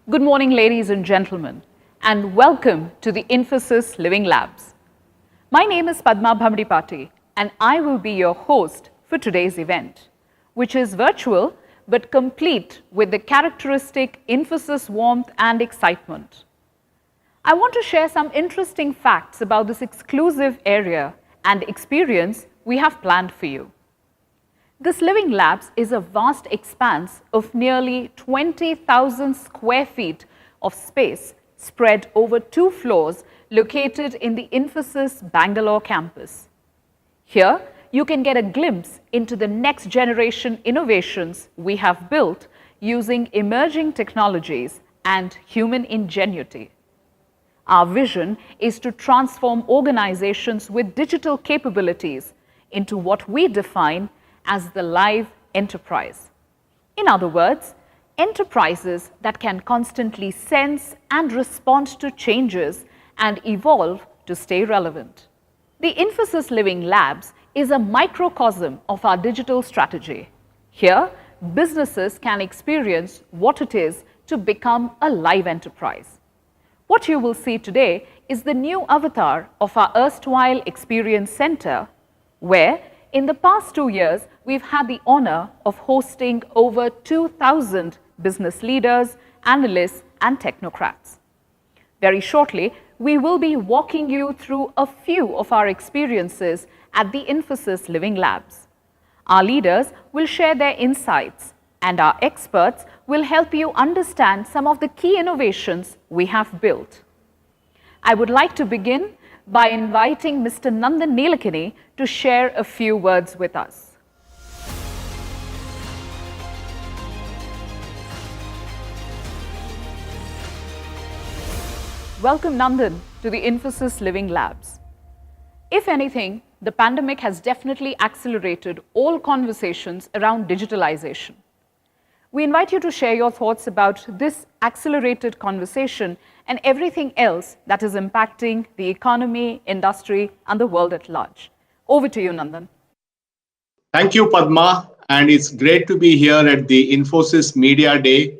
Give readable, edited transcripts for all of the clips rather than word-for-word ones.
Good morning, ladies and gentlemen, and welcome to the Infosys Living Labs. My name is Padma Bhamdipati, and I will be your host for today's event, which is virtual but complete with the characteristic Infosys warmth and excitement. I want to share some interesting facts about this exclusive area and experience we have planned for you. This Living Labs is a vast expanse of nearly 20,000 square feet of space spread over 2 floors located in the Infosys Bangalore campus. Here, you can get a glimpse into the next generation innovations we have built using emerging technologies and human ingenuity. Our vision is to transform organizations with digital capabilities into what we define as the live enterprise. In other words, enterprises that can constantly sense and respond to changes and evolve to stay relevant. The Infosys Living Labs is a microcosm of our digital strategy. Here, businesses can experience what it is to become a live enterprise. What you will see today is the new avatar of our erstwhile Experience Center, where in the past 2 years, we've had the honor of hosting over 2,000 business leaders, analysts, and technocrats. Very shortly, we will be walking you through a few of our experiences at the Infosys Living Labs. Our leaders will share their insights, and our experts will help you understand some of the key innovations we have built. I would like to begin by inviting Mr. Nandan Nilekani to share a few words with us. Welcome, Nandan, to the Infosys Living Labs. If anything, the pandemic has definitely accelerated all conversations around digitalization. We invite you to share your thoughts about this accelerated conversation and everything else that is impacting the economy, industry, and the world at large. Over to you, Nandan. Thank you, Padma. And it's great to be here at the Infosys Media Day.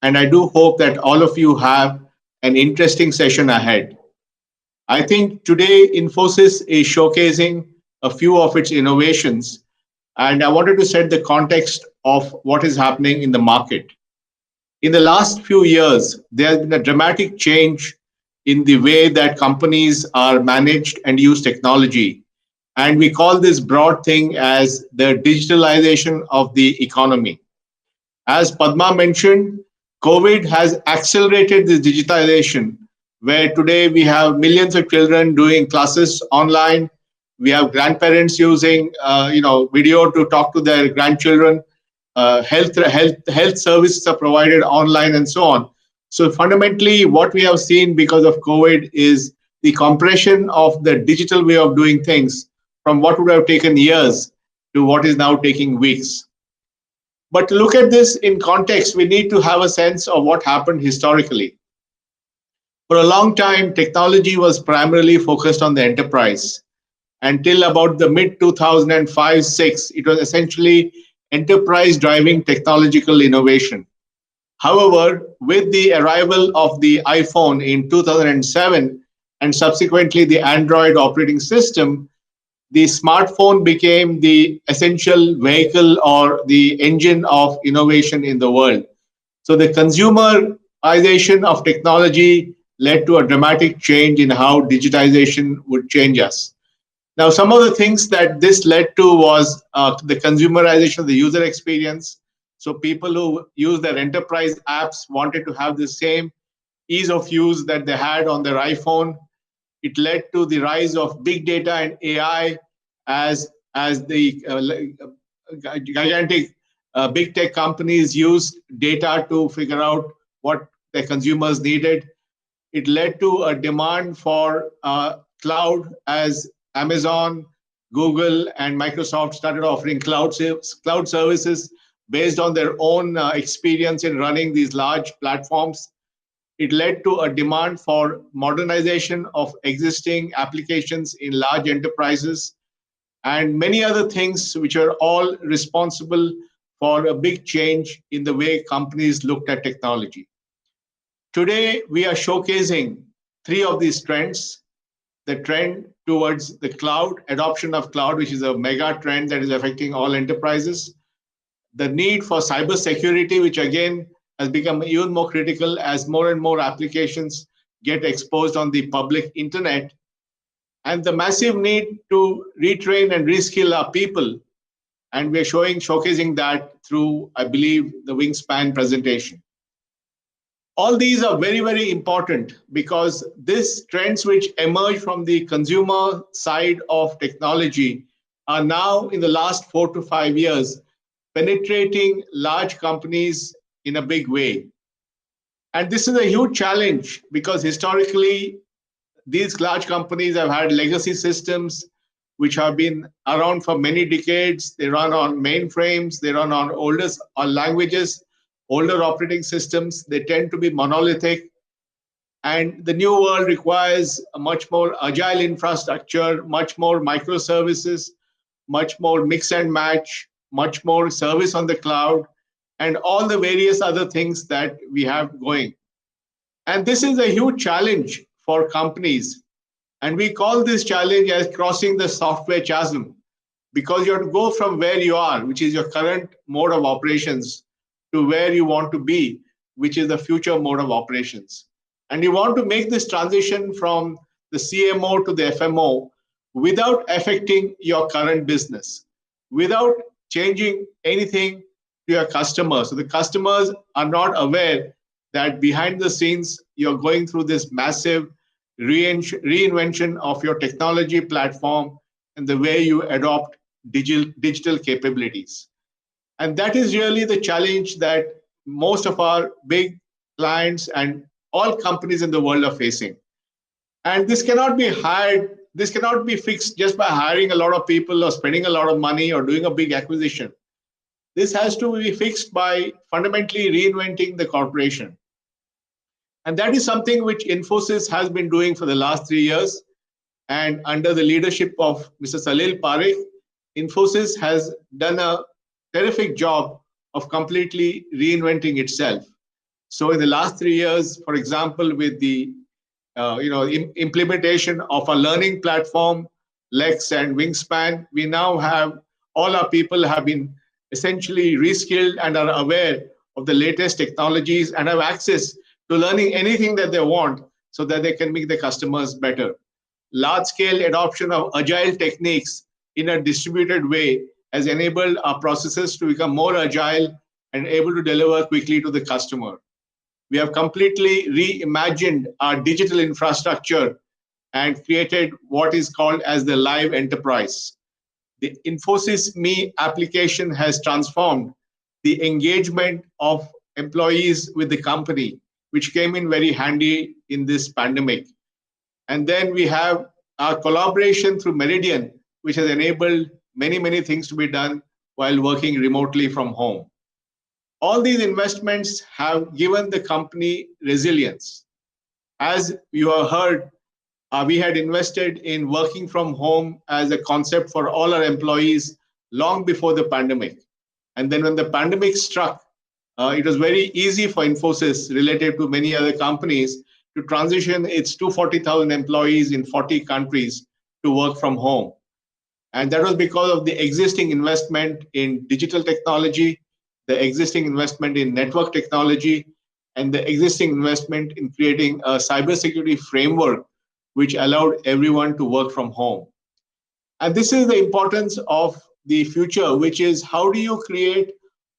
And I do hope that all of you have an interesting session ahead. I think today Infosys is showcasing a few of its innovations. And I wanted to set the context of what is happening in the market. In the last few years, there has been a dramatic change in the way that companies are managed and use technology. And we call this broad thing as the digitalization of the economy. As Padma mentioned, COVID has accelerated this digitalization, where today we have millions of children doing classes online. We have grandparents using video to talk to their grandchildren. Health services are provided online and so on. So fundamentally, what we have seen because of COVID is the compression of the digital way of doing things from what would have taken years to what is now taking weeks. But to look at this in context, we need to have a sense of what happened historically. For a long time, technology was primarily focused on the enterprise. Until about the mid 2005-6, it was essentially enterprise driving technological innovation. However, with the arrival of the iPhone in 2007 and subsequently the Android operating system, the smartphone became the essential vehicle or the engine of innovation in the world. So the consumerization of technology led to a dramatic change in how digitization would change us. Now, some of the things that this led to was the consumerization of the user experience. So people who use their enterprise apps wanted to have the same ease of use that they had on their iPhone. It led to the rise of big data and AI as the gigantic big tech companies used data to figure out what their consumers needed. It led to a demand for cloud as Amazon, Google, and Microsoft started offering cloud services based on their own experience in running these large platforms. It led to a demand for modernization of existing applications in large enterprises and many other things which are all responsible for a big change in the way companies looked at technology. Today, we are showcasing three of these trends: the trend towards the cloud, adoption of cloud, which is a mega trend that is affecting all enterprises, the need for cybersecurity, which again has become even more critical as more and more applications get exposed on the public internet, and the massive need to retrain and reskill our people. And we're showcasing that through, I believe, the Wingspan presentation. All these are very, very important because these trends which emerge from the consumer side of technology are now in the last 4 to 5 years penetrating large companies in a big way. And this is a huge challenge because historically, these large companies have had legacy systems which have been around for many decades. They run on mainframes, they run on older languages, older operating systems. They tend to be monolithic. And the new world requires a much more agile infrastructure, much more microservices, much more mix and match, much more service on the cloud, and all the various other things that we have going. And this is a huge challenge for companies. And we call this challenge as crossing the software chasm because you have to go from where you are, which is your current mode of operations, to where you want to be, which is the future mode of operations. And you want to make this transition from the CMO to the FMO without affecting your current business, without changing anything to your customers. So the customers are not aware that behind the scenes, you're going through this massive reinvention of your technology platform and the way you adopt digital capabilities. And that is really the challenge that most of our big clients and all companies in the world are facing. And this cannot be fixed just by hiring a lot of people or spending a lot of money or doing a big acquisition. This has to be fixed by fundamentally reinventing the corporation. And that is something which Infosys has been doing for the last 3 years. And under the leadership of Mr. Salil Parekh, Infosys has done a terrific job of completely reinventing itself. So in the last 3 years, for example, with the implementation of a learning platform, Lex and Wingspan, we now have all our people have been essentially reskilled and are aware of the latest technologies and have access to learning anything that they want so that they can make the customers better. Large scale adoption of agile techniques in a distributed way has enabled our processes to become more agile and able to deliver quickly to the customer. We have completely reimagined our digital infrastructure and created what is called as the live enterprise. The Infosys Me application has transformed the engagement of employees with the company, which came in very handy in this pandemic. And then we have our collaboration through Meridian, which has enabled many, many things to be done while working remotely from home. All these investments have given the company resilience. As you have heard, we had invested in working from home as a concept for all our employees long before the pandemic. And then when the pandemic struck, it was very easy for Infosys, related to many other companies, to transition its 240,000 employees in 40 countries to work from home. And that was because of the existing investment in digital technology, the existing investment in network technology, and the existing investment in creating a cybersecurity framework which allowed everyone to work from home. And this is the importance of the future, which is how do you create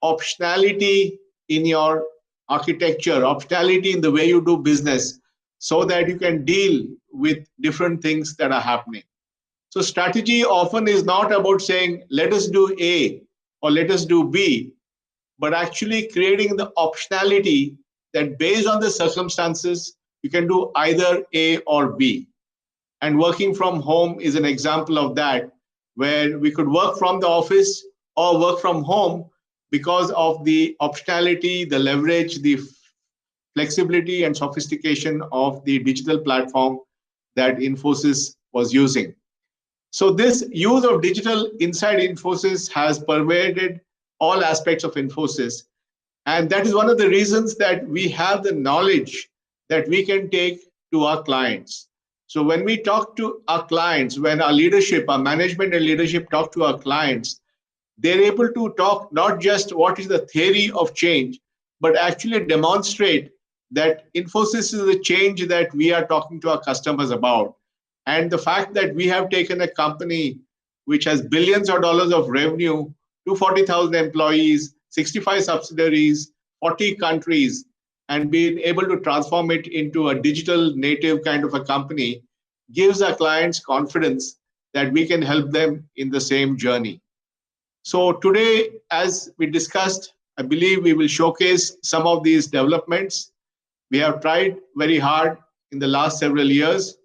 optionality in your architecture, optionality in the way you do business, so that you can deal with different things that are happening. So strategy often is not about saying, let us do A or let us do B, but actually creating the optionality that based on the circumstances, you can do either A or B. And working from home is an example of that, where we could work from the office or work from home because of the optionality, the leverage, the flexibility and sophistication of the digital platform that Infosys was using. So this use of digital inside Infosys has pervaded all aspects of Infosys. And that is one of the reasons that we have the knowledge that we can take to our clients. So when we talk to our clients, when our leadership, our management and leadership talk to our clients, they're able to talk not just what is the theory of change, but actually demonstrate that Infosys is the change that we are talking to our customers about. And the fact that we have taken a company which has billions of dollars of revenue, to 40,000 employees, 65 subsidiaries, 40 countries, and being able to transform it into a digital native kind of a company gives our clients confidence that we can help them in the same journey. So today, as we discussed, I believe we will showcase some of these developments. We have tried very hard in the last several years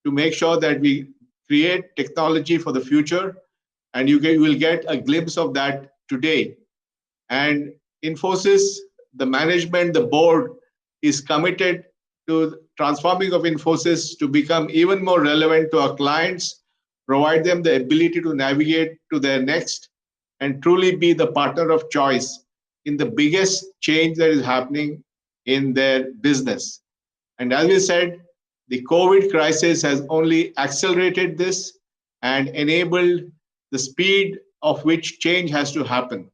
to make sure that we create technology for the future, and you will get a glimpse of that today. And Infosys, the management, the board is committed to transforming of Infosys to become even more relevant to our clients, provide them the ability to navigate to their next, and truly be the partner of choice in the biggest change that is happening in their business. And as we said, the COVID crisis has only accelerated this and enabled the speed of which change has to happen.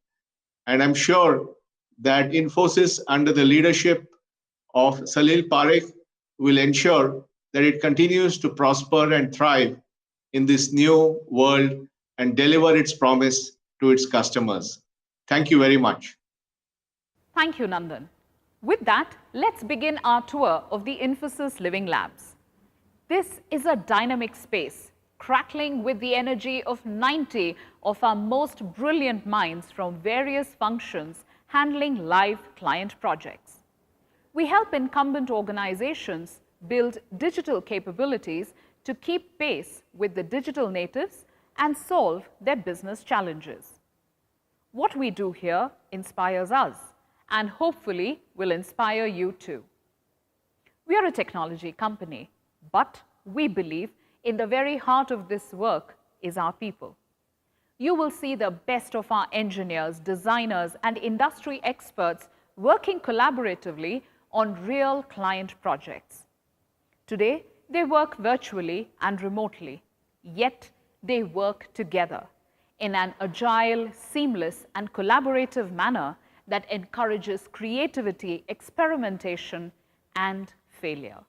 And I'm sure that Infosys, under the leadership of Salil Parekh, will ensure that it continues to prosper and thrive in this new world and deliver its promise to its customers. Thank you very much. Thank you, Nandan. With that, let's begin our tour of the Infosys Living Labs. This is a dynamic space, crackling with the energy of 90 of our most brilliant minds from various functions handling live client projects. We help incumbent organizations build digital capabilities to keep pace with the digital natives and solve their business challenges. What we do here inspires us and hopefully will inspire you too. We are a technology company, but we believe in the very heart of this work is our people. You will see the best of our engineers, designers, and industry experts working collaboratively on real client projects. Today, they work virtually and remotely, yet they work together in an agile, seamless, and collaborative manner that encourages creativity, experimentation, and failure.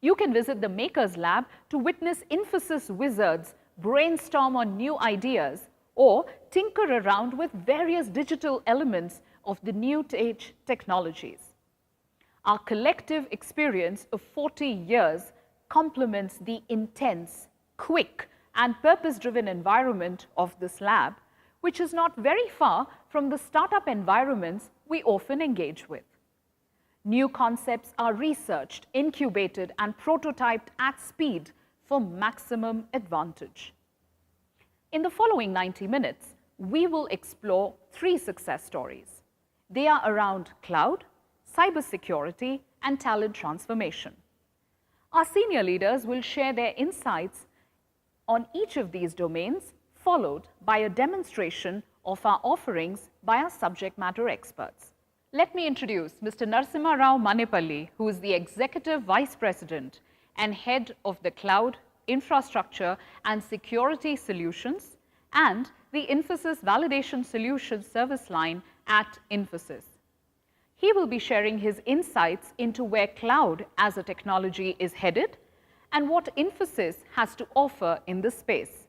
You can visit the Makers Lab to witness Infosys wizards brainstorm on new ideas or tinker around with various digital elements of the new age technologies. Our collective experience of 40 years complements the intense, quick, and purpose-driven environment of this lab, which is not very far from the startup environments we often engage with. New concepts are researched, incubated, and prototyped at speed for maximum advantage. In the following 90 minutes, we will explore 3 success stories. They are around cloud, cybersecurity, and talent transformation. Our senior leaders will share their insights on each of these domains, followed by a demonstration of our offerings by our subject matter experts. Let me introduce Mr. Narasimha Rao Manepalli, who is the Executive Vice President and Head of the Cloud, Infrastructure and Security Solutions and the Infosys Validation Solutions service line at Infosys. He will be sharing his insights into where cloud as a technology is headed and what Infosys has to offer in this space.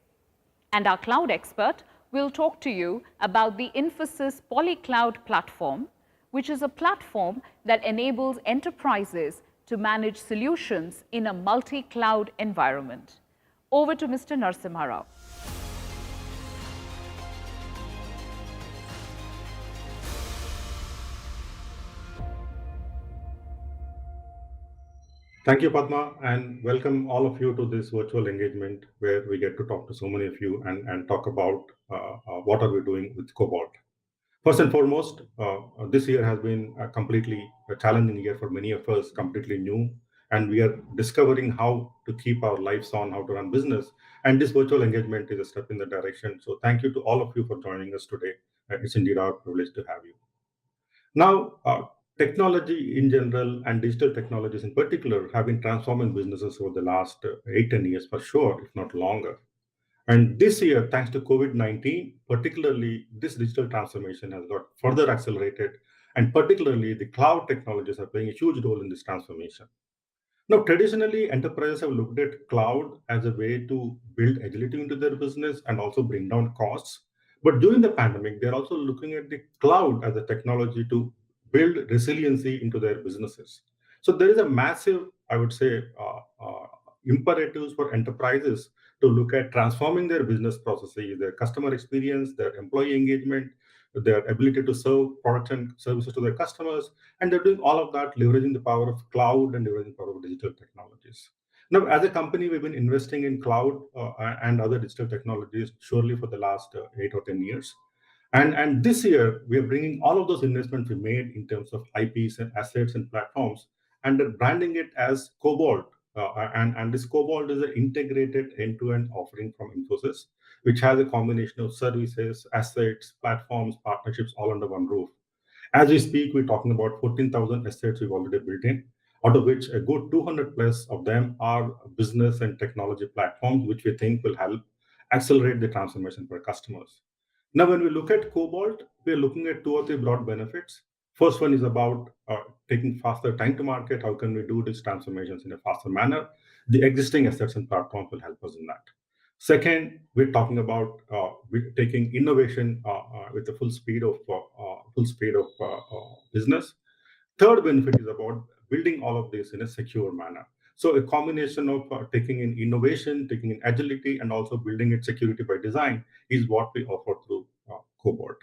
And our cloud expert will talk to you about the Infosys Polycloud platform, which is a platform that enables enterprises to manage solutions in a multi-cloud environment. Over to Mr. Narasimha Rao. Thank you, Padma, and welcome all of you to this virtual engagement where we get to talk to so many of you and talk about what are we doing with Cobalt. First and foremost, this year has been a completely challenging year for many of us, completely new, and we are discovering how to keep our lives on, how to run business, and this virtual engagement is a step in the direction. So thank you to all of you for joining us today. It's indeed our privilege to have you. Now, technology in general and digital technologies in particular have been transforming businesses over the last 8-10 years for sure, if not longer. And this year, thanks to COVID-19, particularly this digital transformation has got further accelerated, and particularly the cloud technologies are playing a huge role in this transformation. Now, traditionally, enterprises have looked at cloud as a way to build agility into their business and also bring down costs. But during the pandemic, they're also looking at the cloud as a technology to build resiliency into their businesses. So there is a massive, I would say, imperatives for enterprises to look at transforming their business processes, their customer experience, their employee engagement, their ability to serve products and services to their customers, and they're doing all of that leveraging the power of cloud and leveraging the power of digital technologies. Now, as a company, we've been investing in cloud and other digital technologies surely for the last 8 or 10 years. And this year, we are bringing all of those investments we made in terms of IPs and assets and platforms and branding it as Cobalt. And this Cobalt is an integrated end-to-end offering from Infosys, which has a combination of services, assets, platforms, partnerships all under one roof. As we speak, we're talking about 14,000 assets we've already built in, out of which a good 200 plus of them are business and technology platforms, which we think will help accelerate the transformation for customers. Now, when we look at Cobalt, we're looking at 2 or 3 broad benefits. First one is about taking faster time to market. How can we do these transformations in a faster manner? The existing assets and platforms will help us in that. Second, we're talking about taking innovation with the full speed of business. Third benefit is about building all of this in a secure manner. So a combination of taking in innovation, taking in agility, and also building it security by design is what we offer through Cobalt.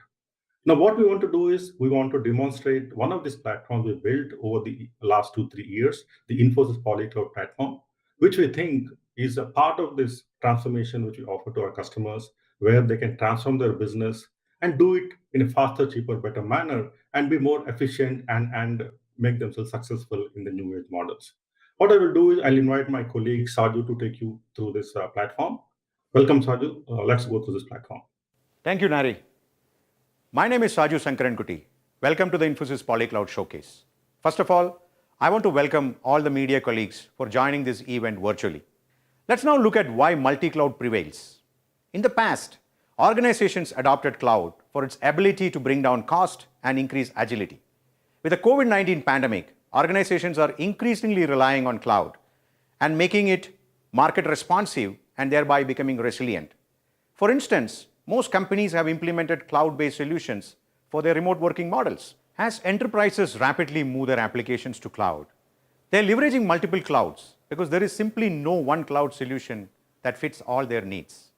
Now, what we want to do is we want to demonstrate one of these platforms we built over the last 2-3 years, the Infosys Polycloud platform, which we think is a part of this transformation which we offer to our customers, where they can transform their business and do it in a faster, cheaper, better manner and be more efficient and make themselves successful in the new age models. What I will do is I'll invite my colleague Saju to take you through this platform. Welcome, Saju. Let's go through this platform. Thank you, Nari. My name is Saju Sankarankuti. Welcome to the Infosys Polycloud Showcase. First of all, I want to welcome all the media colleagues for joining this event virtually. Let's now look at why multi-cloud prevails. In the past, organizations adopted cloud for its ability to bring down cost and increase agility. With the COVID-19 pandemic, organizations are increasingly relying on cloud and making it market responsive and thereby becoming resilient. For instance, most companies have implemented cloud-based solutions for their remote working models. As enterprises rapidly move their applications to cloud, they're leveraging multiple clouds because there is simply no one cloud solution that fits all their needs.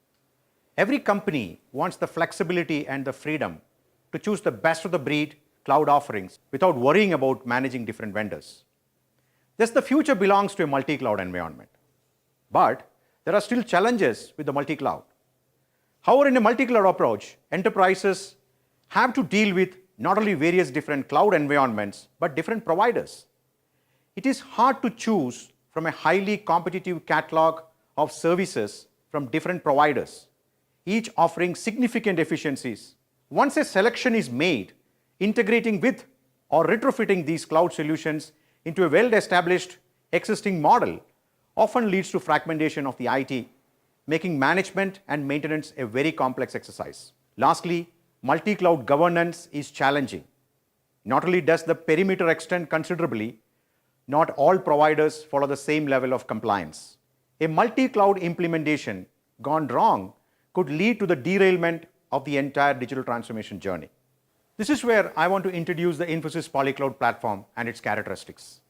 Every company wants the flexibility and the freedom to choose the best of the breed cloud offerings without worrying about managing different vendors. Thus, the future belongs to a multi-cloud environment. But there are still challenges with the multi-cloud. However, in a multi-cloud approach, enterprises have to deal with not only various different cloud environments, but different providers. It is hard to choose from a highly competitive catalog of services from different providers, each offering significant efficiencies. Once a selection is made, integrating with or retrofitting these cloud solutions into a well-established existing model often leads to fragmentation of the IT, making management and maintenance a very complex exercise. Lastly, multi-cloud governance is challenging. Not only does the perimeter extend considerably, not all providers follow the same level of compliance. A multi-cloud implementation gone wrong could lead to the derailment of the entire digital transformation journey. This is where I want to introduce the Infosys Polycloud platform and its characteristics.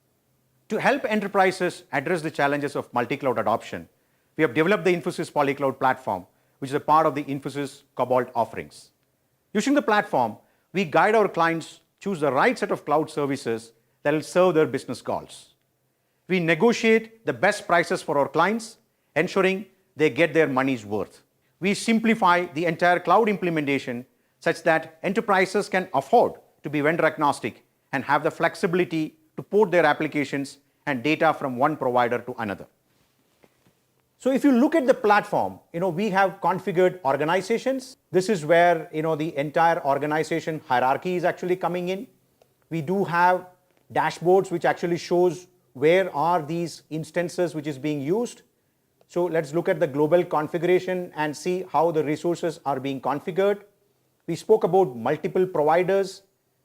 To help enterprises address the challenges of multi-cloud adoption, we have developed the Infosys Polycloud platform, which is a part of the Infosys Cobalt offerings. Using the platform, we guide our clients choose the right set of cloud services that will serve their business goals. We negotiate the best prices for our clients, ensuring they get their money's worth. We simplify the entire cloud implementation such that enterprises can afford to be vendor agnostic and have the flexibility to port their applications and data from one provider to another. So if you look at the platform, we have configured organizations. This is where, the entire organization hierarchy is actually coming in. We do have dashboards which actually shows where are these instances which is being used. So let's look at the global configuration and see how the resources are being configured. We spoke about multiple providers.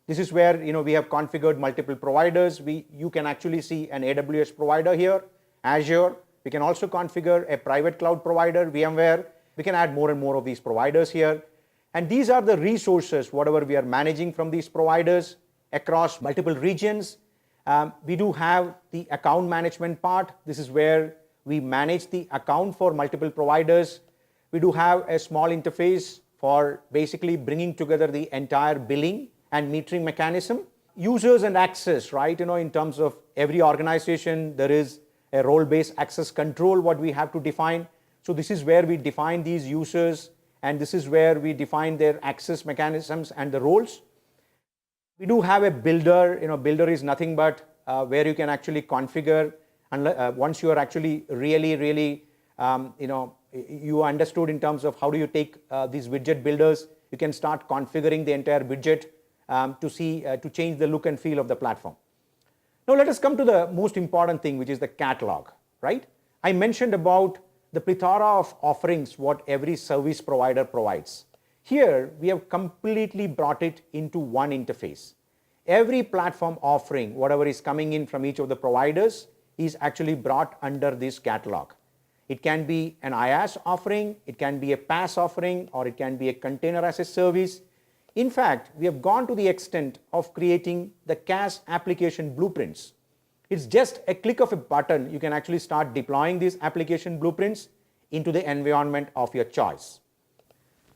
This is where we have configured multiple providers. You can actually see an AWS provider here, Azure. We can also configure a private cloud provider, VMware. We can add more and more of these providers here. And these are the resources, whatever we are managing from these providers across multiple regions. We do have the account management part. This is where we manage the account for multiple providers. We do have a small interface for basically bringing together the entire billing and metering mechanism. Users and access, right? In terms of every organization, there is a role-based access control what we have to define. So this is where we define these users, and this is where we define their access mechanisms and the roles. We do have a builder. Builder is nothing but where you can actually configure, and once you are actually really you understood in terms of how do you take these widget builders, you can start configuring the entire widget to change the look and feel of the platform. Now let us come to the most important thing, which is the catalog, right? I mentioned about the plethora of offerings what every service provider provides. Here we have completely brought it into one interface. Every platform offering, whatever is coming in from each of the providers, is actually brought under this catalog. It can be an IaaS offering, it can be a PaaS offering, or it can be a container as a service. In fact, we have gone to the extent of creating the CaaS application blueprints. It's just a click of a button, you can actually start deploying these application blueprints into the environment of your choice.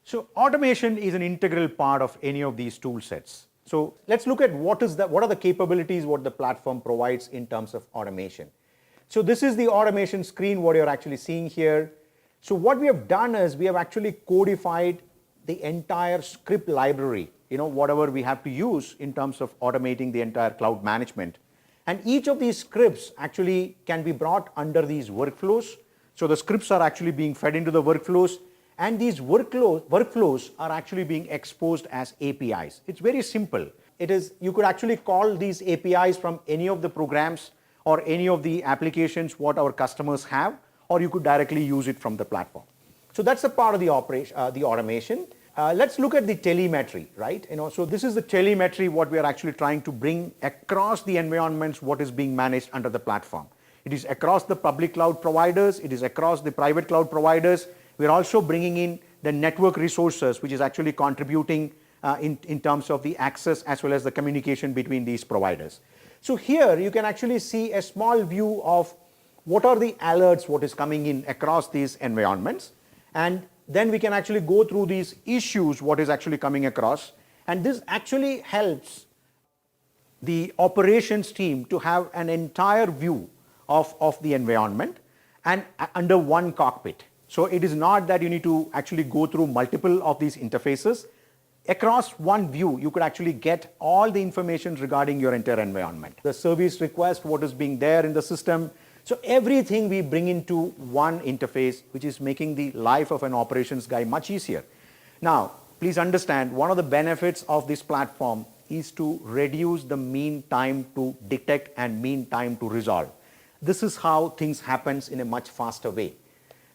So automation is an integral part of any of these tool sets. So let's look at what are the capabilities what the platform provides in terms of automation. So this is the automation screen what you're actually seeing here. So what we have done is we have actually codified the entire script library, whatever we have to use in terms of automating the entire cloud management. And each of these scripts actually can be brought under these workflows. So the scripts are actually being fed into the workflows, and these workflows are actually being exposed as APIs. It's very simple. You could actually call these APIs from any of the programs or any of the applications what our customers have, or you could directly use it from the platform. So that's a part of the automation. Let's look at the telemetry, right? So this is the telemetry what we are actually trying to bring across the environments what is being managed under the platform. It is across the public cloud providers, it is across the private cloud providers. We are also bringing in the network resources which is actually contributing in terms of the access as well as the communication between these providers. So here you can actually see a small view of what are the alerts what is coming in across these environments, and then we can actually go through these issues what is actually coming across, and this actually helps the operations team to have an entire view of the environment and under one cockpit. So it is not that you need to actually go through multiple of these interfaces. Across one view, you could actually get all the information regarding your entire environment. The service request, what is being there in the system. So everything we bring into one interface, which is making the life of an operations guy much easier. Now, please understand, one of the benefits of this platform is to reduce the mean time to detect and mean time to resolve. This is how things happens in a much faster way.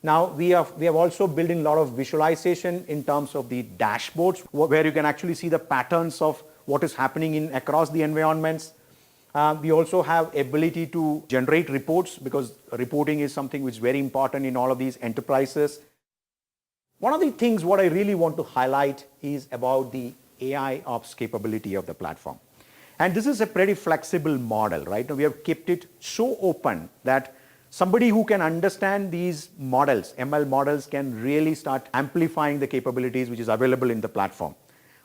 Now, we have also built in a lot of visualization in terms of the dashboards, where you can actually see the patterns of what is happening across the environments. We also have ability to generate reports, because reporting is something which is very important in all of these enterprises. One of the things what I really want to highlight is about the AI ops capability of the platform. And this is a pretty flexible model, right? We have kept it so open that somebody who can understand these models, ML models, can really start amplifying the capabilities which is available in the platform.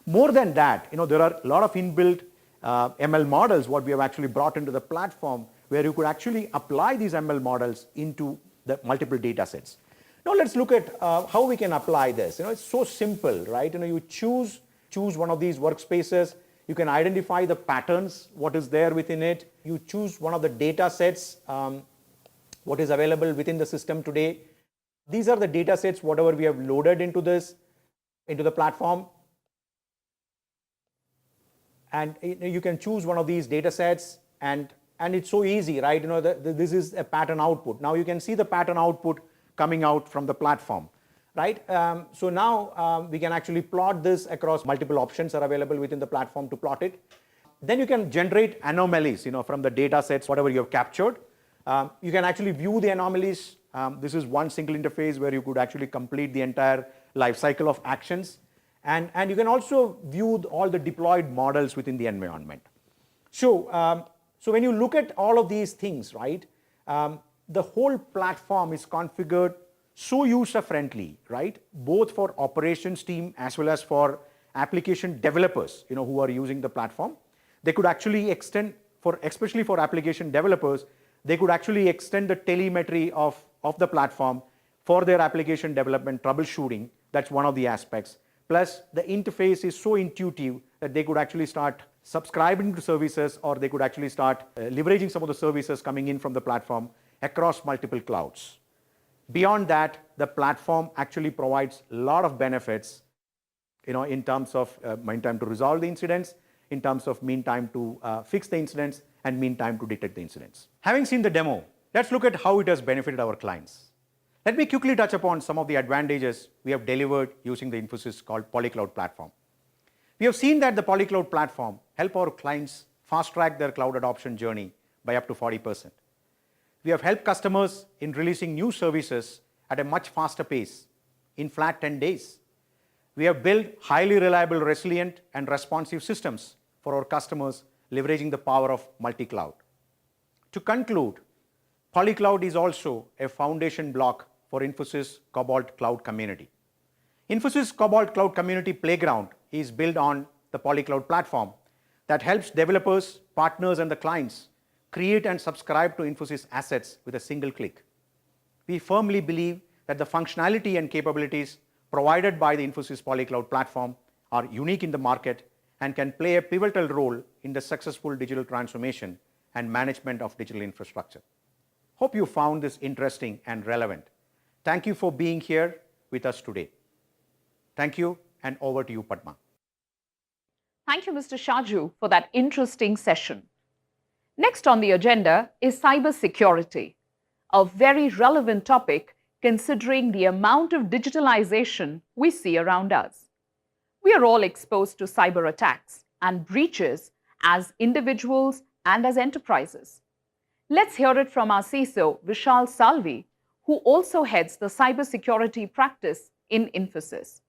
More than that, there are a lot of inbuilt ML models what we have actually brought into the platform, where you could actually apply these ML models into the multiple data sets. Now let's look at how we can apply this. It's so simple, right? You choose one of these workspaces. You can identify the patterns, what is there within it. You choose one of the data sets, what is available within the system today. These are the data sets, whatever we have loaded into the platform. And you can choose one of these data sets. and it's so easy, right? This is a pattern output. Now you can see the pattern output coming out from the platform, right? So now we can actually plot this across multiple options are available within the platform to plot it. Then you can generate anomalies, from the data sets, whatever you have captured. You can actually view the anomalies. This is one single interface where you could actually complete the entire life cycle of actions. And you can also view all the deployed models within the environment. So when you look at all of these things, right, the whole platform is configured so user-friendly, right, both for operations team as well as for application developers, who are using the platform. They could actually extend, especially for application developers, they could actually extend the telemetry of the platform for their application development troubleshooting. That's one of the aspects. Plus, the interface is so intuitive that they could actually start subscribing to services, or they could actually start leveraging some of the services coming in from the platform across multiple clouds. Beyond that, the platform actually provides a lot of benefits, in terms of mean time to resolve the incidents, in terms of mean time to fix the incidents, and mean time to detect the incidents. Having seen the demo, let's look at how it has benefited our clients. Let me quickly touch upon some of the advantages we have delivered using the Infosys called Polycloud platform. We have seen that the Polycloud platform help our clients fast track their cloud adoption journey by up to 40%. We have helped customers in releasing new services at a much faster pace in flat 10 days. We have built highly reliable, resilient, and responsive systems for our customers, leveraging the power of multi-cloud. To conclude, Polycloud is also a foundation block for Infosys Cobalt Cloud Community. Infosys Cobalt Cloud Community Playground is built on the Polycloud platform that helps developers, partners, and the clients create and subscribe to Infosys assets with a single click. We firmly believe that the functionality and capabilities provided by the Infosys Polycloud platform are unique in the market and can play a pivotal role in the successful digital transformation and management of digital infrastructure. Hope you found this interesting and relevant. Thank you for being here with us today. Thank you, and over to you, Padma. Thank you, Mr. Shaju, for that interesting session. Next on the agenda is cybersecurity, a very relevant topic considering the amount of digitalization we see around us. We are all exposed to cyber attacks and breaches as individuals and as enterprises. Let's hear it from our CISO, Vishal Salvi, who also heads the cybersecurity practice in Infosys.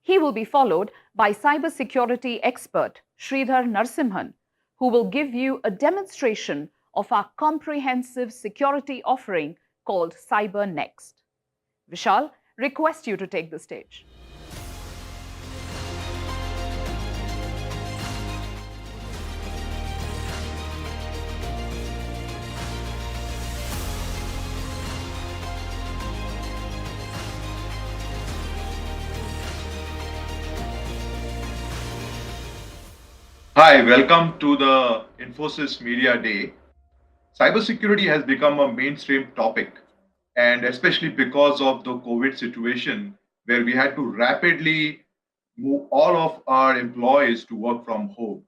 He will be followed by cybersecurity expert Sridhar Narsimhan, who will give you a demonstration of our comprehensive security offering called Cyber Next. Vishal, request you to take the stage. Hi, welcome to the Infosys Media Day. Cybersecurity has become a mainstream topic, and especially because of the COVID situation, where we had to rapidly move all of our employees to work from home.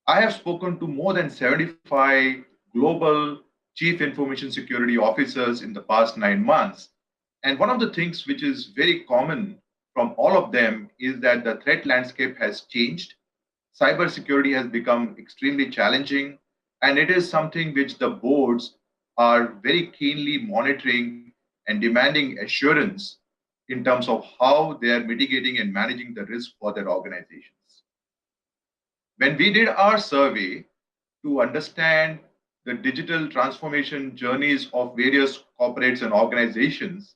I have spoken to more than 75 global chief information security officers in the past 9 months. And one of the things which is very common from all of them is that the threat landscape has changed. Cybersecurity has become extremely challenging, and it is something which the boards are very keenly monitoring and demanding assurance in terms of how they are mitigating and managing the risk for their organizations. When we did our survey to understand the digital transformation journeys of various corporates and organizations,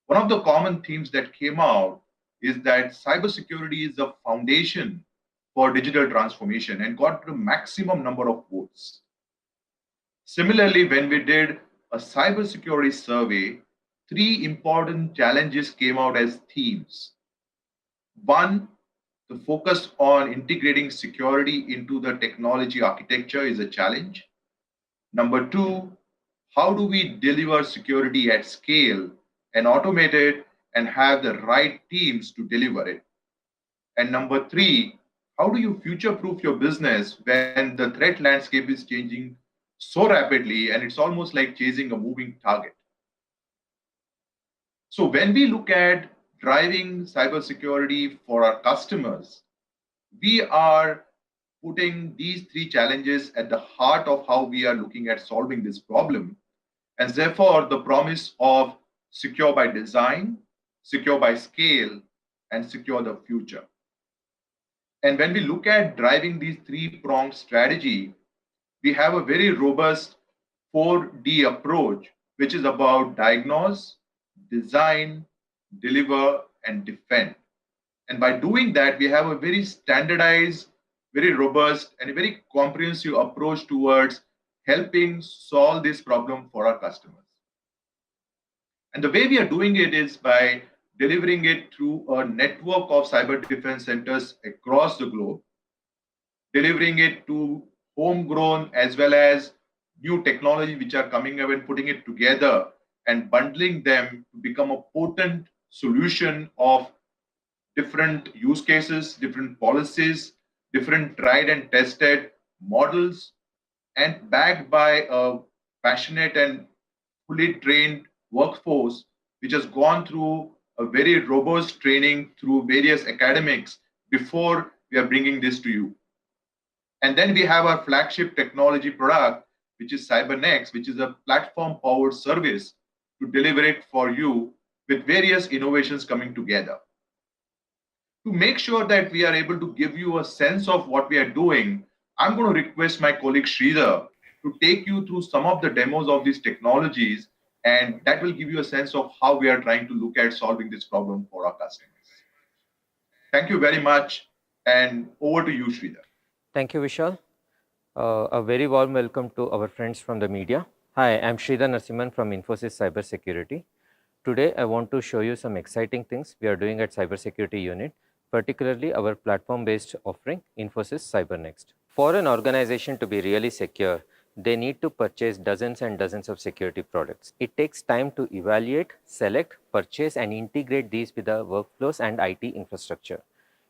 one of the common themes that came out is that cybersecurity is the foundation for digital transformation and got the maximum number of votes. Similarly, when we did a cybersecurity survey, three important challenges came out as themes. One, the focus on integrating security into the technology architecture is a challenge. Number two, how do we deliver security at scale and automate it and have the right teams to deliver it? And number three, how do you future proof your business when the threat landscape is changing so rapidly and it's almost like chasing a moving target? So when we look at driving cybersecurity for our customers, we are putting these three challenges at the heart of how we are looking at solving this problem. And therefore, the promise of secure by design, secure by scale, and secure the future. And when we look at driving these three-pronged strategy, we have a very robust 4D approach, which is about diagnose, design, deliver, and defend. And by doing that, we have a very standardized, very robust, and a very comprehensive approach towards helping solve this problem for our customers. And the way we are doing it is by delivering it through a network of cyber defense centers across the globe, delivering it to homegrown as well as new technology which are coming up and putting it together and bundling them to become a potent solution of different use cases, different policies, different tried and tested models, and backed by a passionate and fully trained workforce which has gone through a very robust training through various academics before we are bringing this to you. And then we have our flagship technology product, which is CyberNext, which is a platform powered service to deliver it for you with various innovations coming together. To make sure that we are able to give you a sense of what we are doing, I'm going to request my colleague Sridhar to take you through some of the demos of these technologies, and that will give you a sense of how we are trying to look at solving this problem for our customers. Thank you very much, and over to you, Sridhar. Thank you, Vishal. A very warm welcome to our friends from the media. Hi, I'm Sridhar Narasimhan from Infosys Cybersecurity. Today, I want to show you some exciting things we are doing at Cybersecurity Unit, particularly our platform-based offering, Infosys CyberNext. For an organization to be really secure, they need to purchase dozens and dozens of security products. It takes time to evaluate, select, purchase, and integrate these with the workflows and IT infrastructure.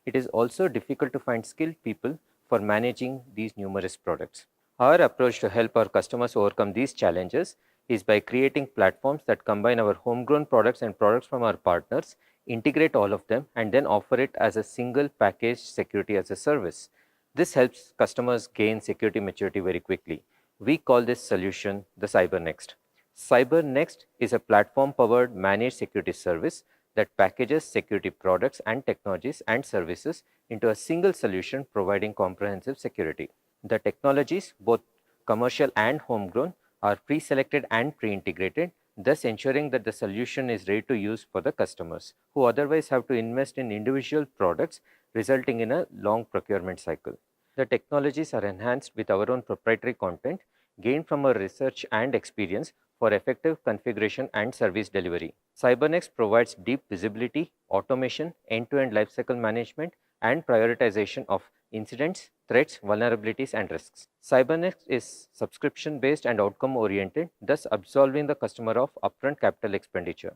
It is also difficult to find skilled people for managing these numerous products. Our approach to help our customers overcome these challenges is by creating platforms that combine our homegrown products and products from our partners, integrate all of them, and then offer it as a single packaged security as a service. This helps customers gain security maturity very quickly. We call this solution the CyberNext. CyberNext is a platform-powered managed security service that packages security products and technologies and services into a single solution providing comprehensive security. The technologies, both commercial and homegrown, are pre-selected and pre-integrated, thus ensuring that the solution is ready to use for the customers, who otherwise have to invest in individual products, resulting in a long procurement cycle. The technologies are enhanced with our own proprietary content gained from our research and experience for effective configuration and service delivery. CyberNext provides deep visibility, automation, end-to-end lifecycle management, and prioritization of incidents, threats, vulnerabilities, and risks. CyberNext is subscription-based and outcome-oriented, thus absolving the customer of upfront capital expenditure.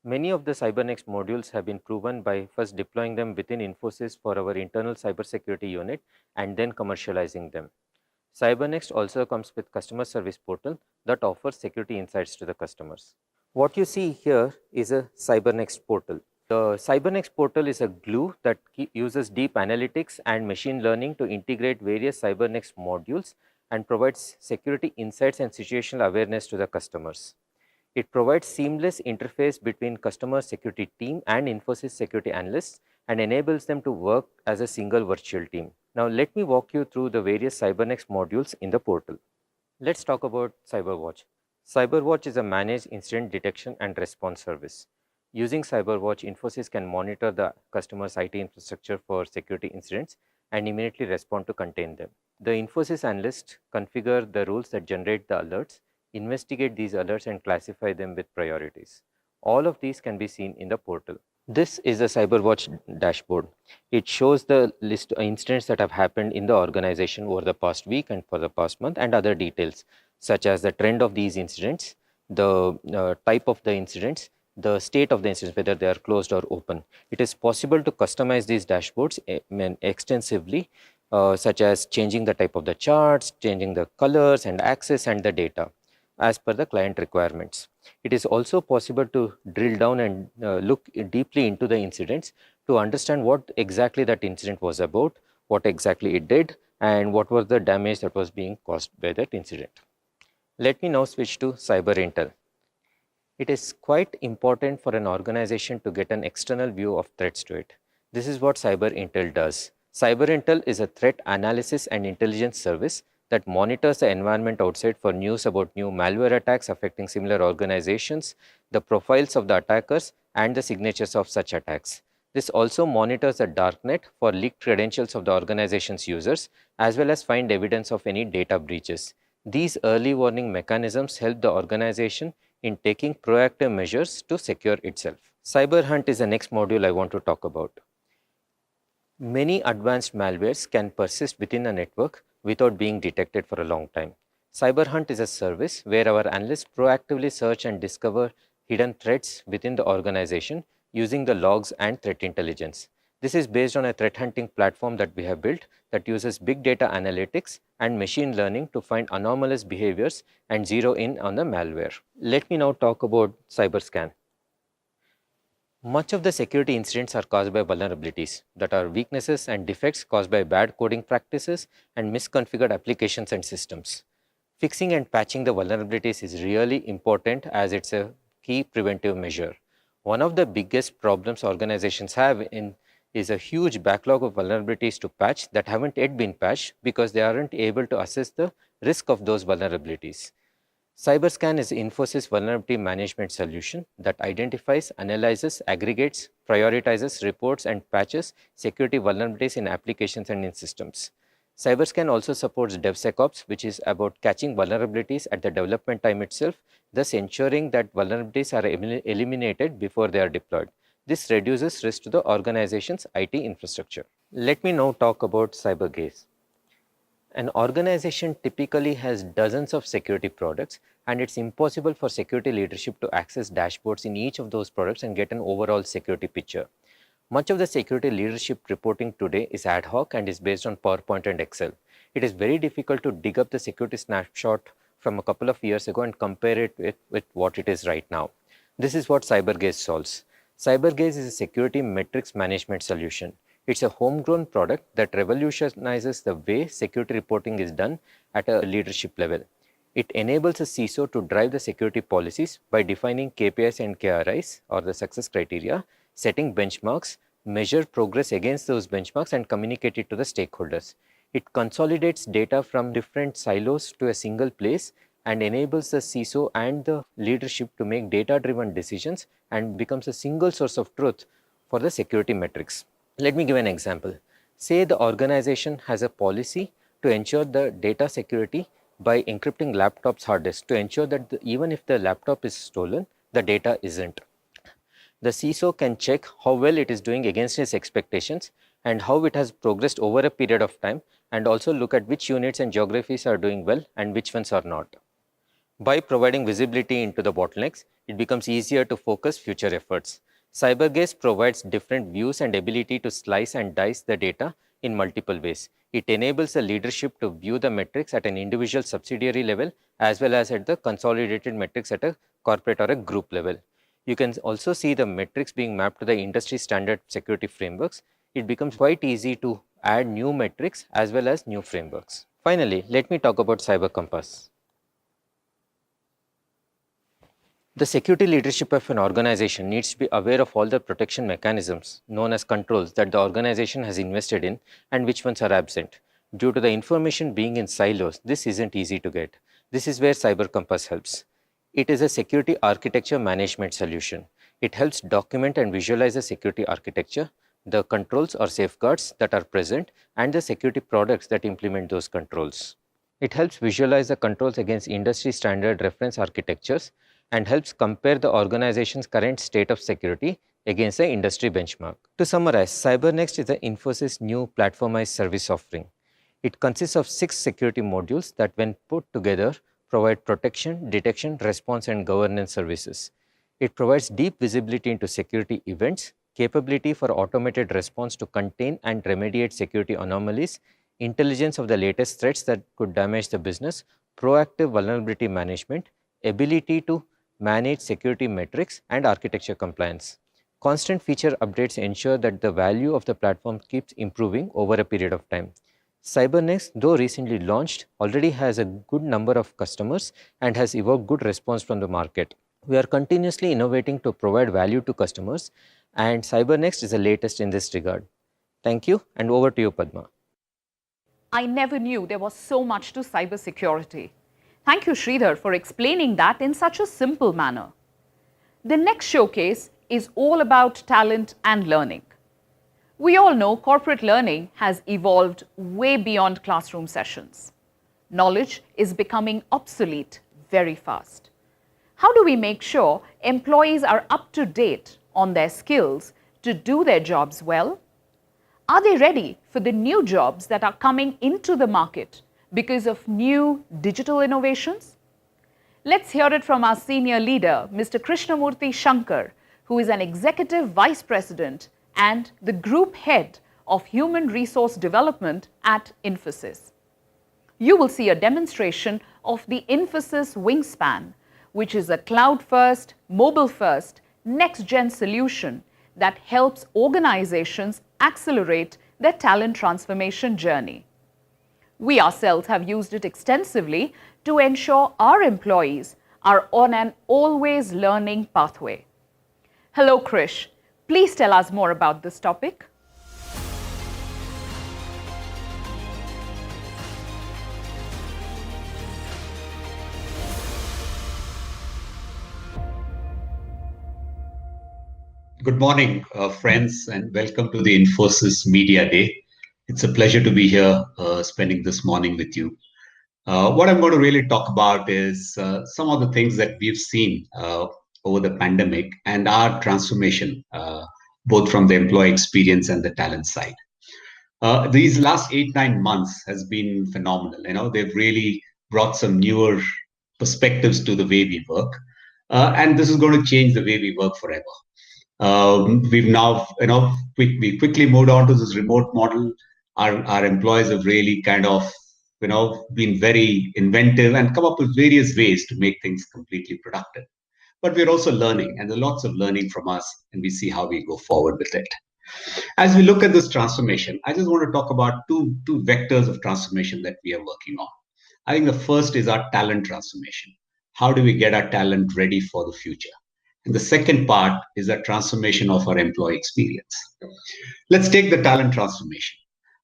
Many of the CyberNext modules have been proven by first deploying them within Infosys for our internal cybersecurity unit and then commercializing them. CyberNext also comes with customer service portal that offers security insights to the customers. What you see here is a CyberNext portal. The CyberNext portal is a glue that uses deep analytics and machine learning to integrate various CyberNext modules and provides security insights and situational awareness to the customers. It provides seamless interface between customer security team and Infosys security analysts and enables them to work as a single virtual team. Now let me walk you through the various CyberNext modules in the portal. Let's talk about CyberWatch. CyberWatch is a managed incident detection and response service. Using CyberWatch, Infosys can monitor the customer's IT infrastructure for security incidents and immediately respond to contain them. The Infosys analysts configure the rules that generate the alerts, investigate these alerts, and classify them with priorities. All of these can be seen in the portal. This is a CyberWatch dashboard. It shows the list of incidents that have happened in the organization over the past week and for the past month, and other details such as the trend of these incidents, the type of the incidents, the state of the incidents, whether they are closed or open. It is possible to customize these dashboards extensively, such as changing the type of the charts, changing the colors and access and the data as per the client requirements. It is also possible to drill down and look deeply into the incidents to understand what exactly that incident was about, what exactly it did, and what was the damage that was being caused by that incident. Let me now switch to cyber intel. It is quite important for an organization to get an external view of threats to it. This is what cyber intel does. Cyber intel is a threat analysis and intelligence service that monitors the environment outside for news about new malware attacks affecting similar organizations, the profiles of the attackers, and the signatures of such attacks. This also monitors the darknet for leaked credentials of the organization's users, as well as find evidence of any data breaches. These early warning mechanisms help the organization in taking proactive measures to secure itself. Cyber hunt is the next module I want to talk about. Many advanced malwares can persist within a network without being detected for a long time. Cyber hunt is a service where our analysts proactively search and discover hidden threats within the organization using the logs and threat intelligence. This is based on a threat hunting platform that we have built that uses big data analytics and machine learning to find anomalous behaviors and zero in on the malware. Let me now talk about CyberScan. Much of the security incidents are caused by vulnerabilities that are weaknesses and defects caused by bad coding practices and misconfigured applications and systems. Fixing and patching the vulnerabilities is really important as it's a key preventive measure. One of the biggest problems organizations have is a huge backlog of vulnerabilities to patch that haven't yet been patched because they aren't able to assess the risk of those vulnerabilities. CyberScan is Infosys vulnerability management solution that identifies, analyzes, aggregates, prioritizes, reports, and patches security vulnerabilities in applications and in systems. CyberScan also supports DevSecOps, which is about catching vulnerabilities at the development time itself, thus ensuring that vulnerabilities are eliminated before they are deployed. This reduces risk to the organization's IT infrastructure. Let me now talk about CyberGaze. An organization typically has dozens of security products, and it's impossible for security leadership to access dashboards in each of those products and get an overall security picture. Much of the security leadership reporting today is ad hoc and is based on PowerPoint and Excel. It is very difficult to dig up the security snapshot from a couple of years ago and compare it with what it is right now. This is what CyberGaze solves. CyberGaze is a security metrics management solution. It's a homegrown product that revolutionizes the way security reporting is done at a leadership level. It enables a CISO to drive the security policies by defining KPIs and KRIs, or the success criteria, setting benchmarks, measure progress against those benchmarks, and communicate it to the stakeholders. It consolidates data from different silos to a single place and enables the CISO and the leadership to make data-driven decisions and becomes a single source of truth for the security metrics. Let me give an example. Say the organization has a policy to ensure the data security by encrypting laptops' hard disks to ensure that even if the laptop is stolen, the data isn't. The CISO can check how well it is doing against its expectations and how it has progressed over a period of time, and also look at which units and geographies are doing well and which ones are not. By providing visibility into the bottlenecks, it becomes easier to focus future efforts. CyberGaze provides different views and ability to slice and dice the data in multiple ways. It enables the leadership to view the metrics at an individual subsidiary level as well as at the consolidated metrics at a corporate or a group level. You can also see the metrics being mapped to the industry standard security frameworks. It becomes quite easy to add new metrics as well as new frameworks. Finally, let me talk about Cyber Compass. The security leadership of an organization needs to be aware of all the protection mechanisms known as controls that the organization has invested in and which ones are absent. Due to the information being in silos, this isn't easy to get. This is where Cyber Compass helps. It is a security architecture management solution. It helps document and visualize the security architecture, the controls or safeguards that are present, and the security products that implement those controls. It helps visualize the controls against industry standard reference architectures and helps compare the organization's current state of security against the industry benchmark. To summarize, CyberNext is the Infosys new platformized service offering. It consists of 6 security modules that, when put together, provide protection, detection, response, and governance services. It provides deep visibility into security events, capability for automated response to contain and remediate security anomalies, intelligence of the latest threats that could damage the business, proactive vulnerability management, ability to manage security metrics, and architecture compliance. Constant feature updates ensure that the value of the platform keeps improving over a period of time. CyberNext, though recently launched, already has a good number of customers and has evoked good response from the market. We are continuously innovating to provide value to customers, and CyberNext is the latest in this regard. Thank you, and over to you, Padma. I never knew there was so much to cybersecurity. Thank you, Sridhar, for explaining that in such a simple manner. The next showcase is all about talent and learning. We all know corporate learning has evolved way beyond classroom sessions. Knowledge is becoming obsolete very fast. How do we make sure employees are up to date on their skills to do their jobs well? Are they ready for the new jobs that are coming into the market because of new digital innovations? Let's hear it from our senior leader, Mr. Krishnamurthy Shankar, who is an Executive Vice President and the Group Head of Human Resource Development at Infosys. You will see a demonstration of the Infosys Wingspan, which is a cloud-first, mobile-first, next-gen solution that helps organizations accelerate their talent transformation journey. We ourselves have used it extensively to ensure our employees are on an always learning pathway. Hello, Krish. Please tell us more about this topic. Good morning, friends, and welcome to the Infosys Media Day. It's a pleasure to be here spending this morning with you. What I'm going to really talk about is some of the things that we've seen over the pandemic and our transformation, both from the employee experience and the talent side. These last 8-9 months has been phenomenal. They've really brought some newer perspectives to the way we work, and this is going to change the way we work forever. We've now, we quickly moved on to this remote model. Our employees have really kind of, been very inventive and come up with various ways to make things completely productive. But we're also learning, and there's lots of learning from us, and we see how we go forward with it. As we look at this transformation, I just want to talk about two vectors of transformation that we are working on. I think the first is our talent transformation. How do we get our talent ready for the future? And the second part is a transformation of our employee experience. Let's take the talent transformation.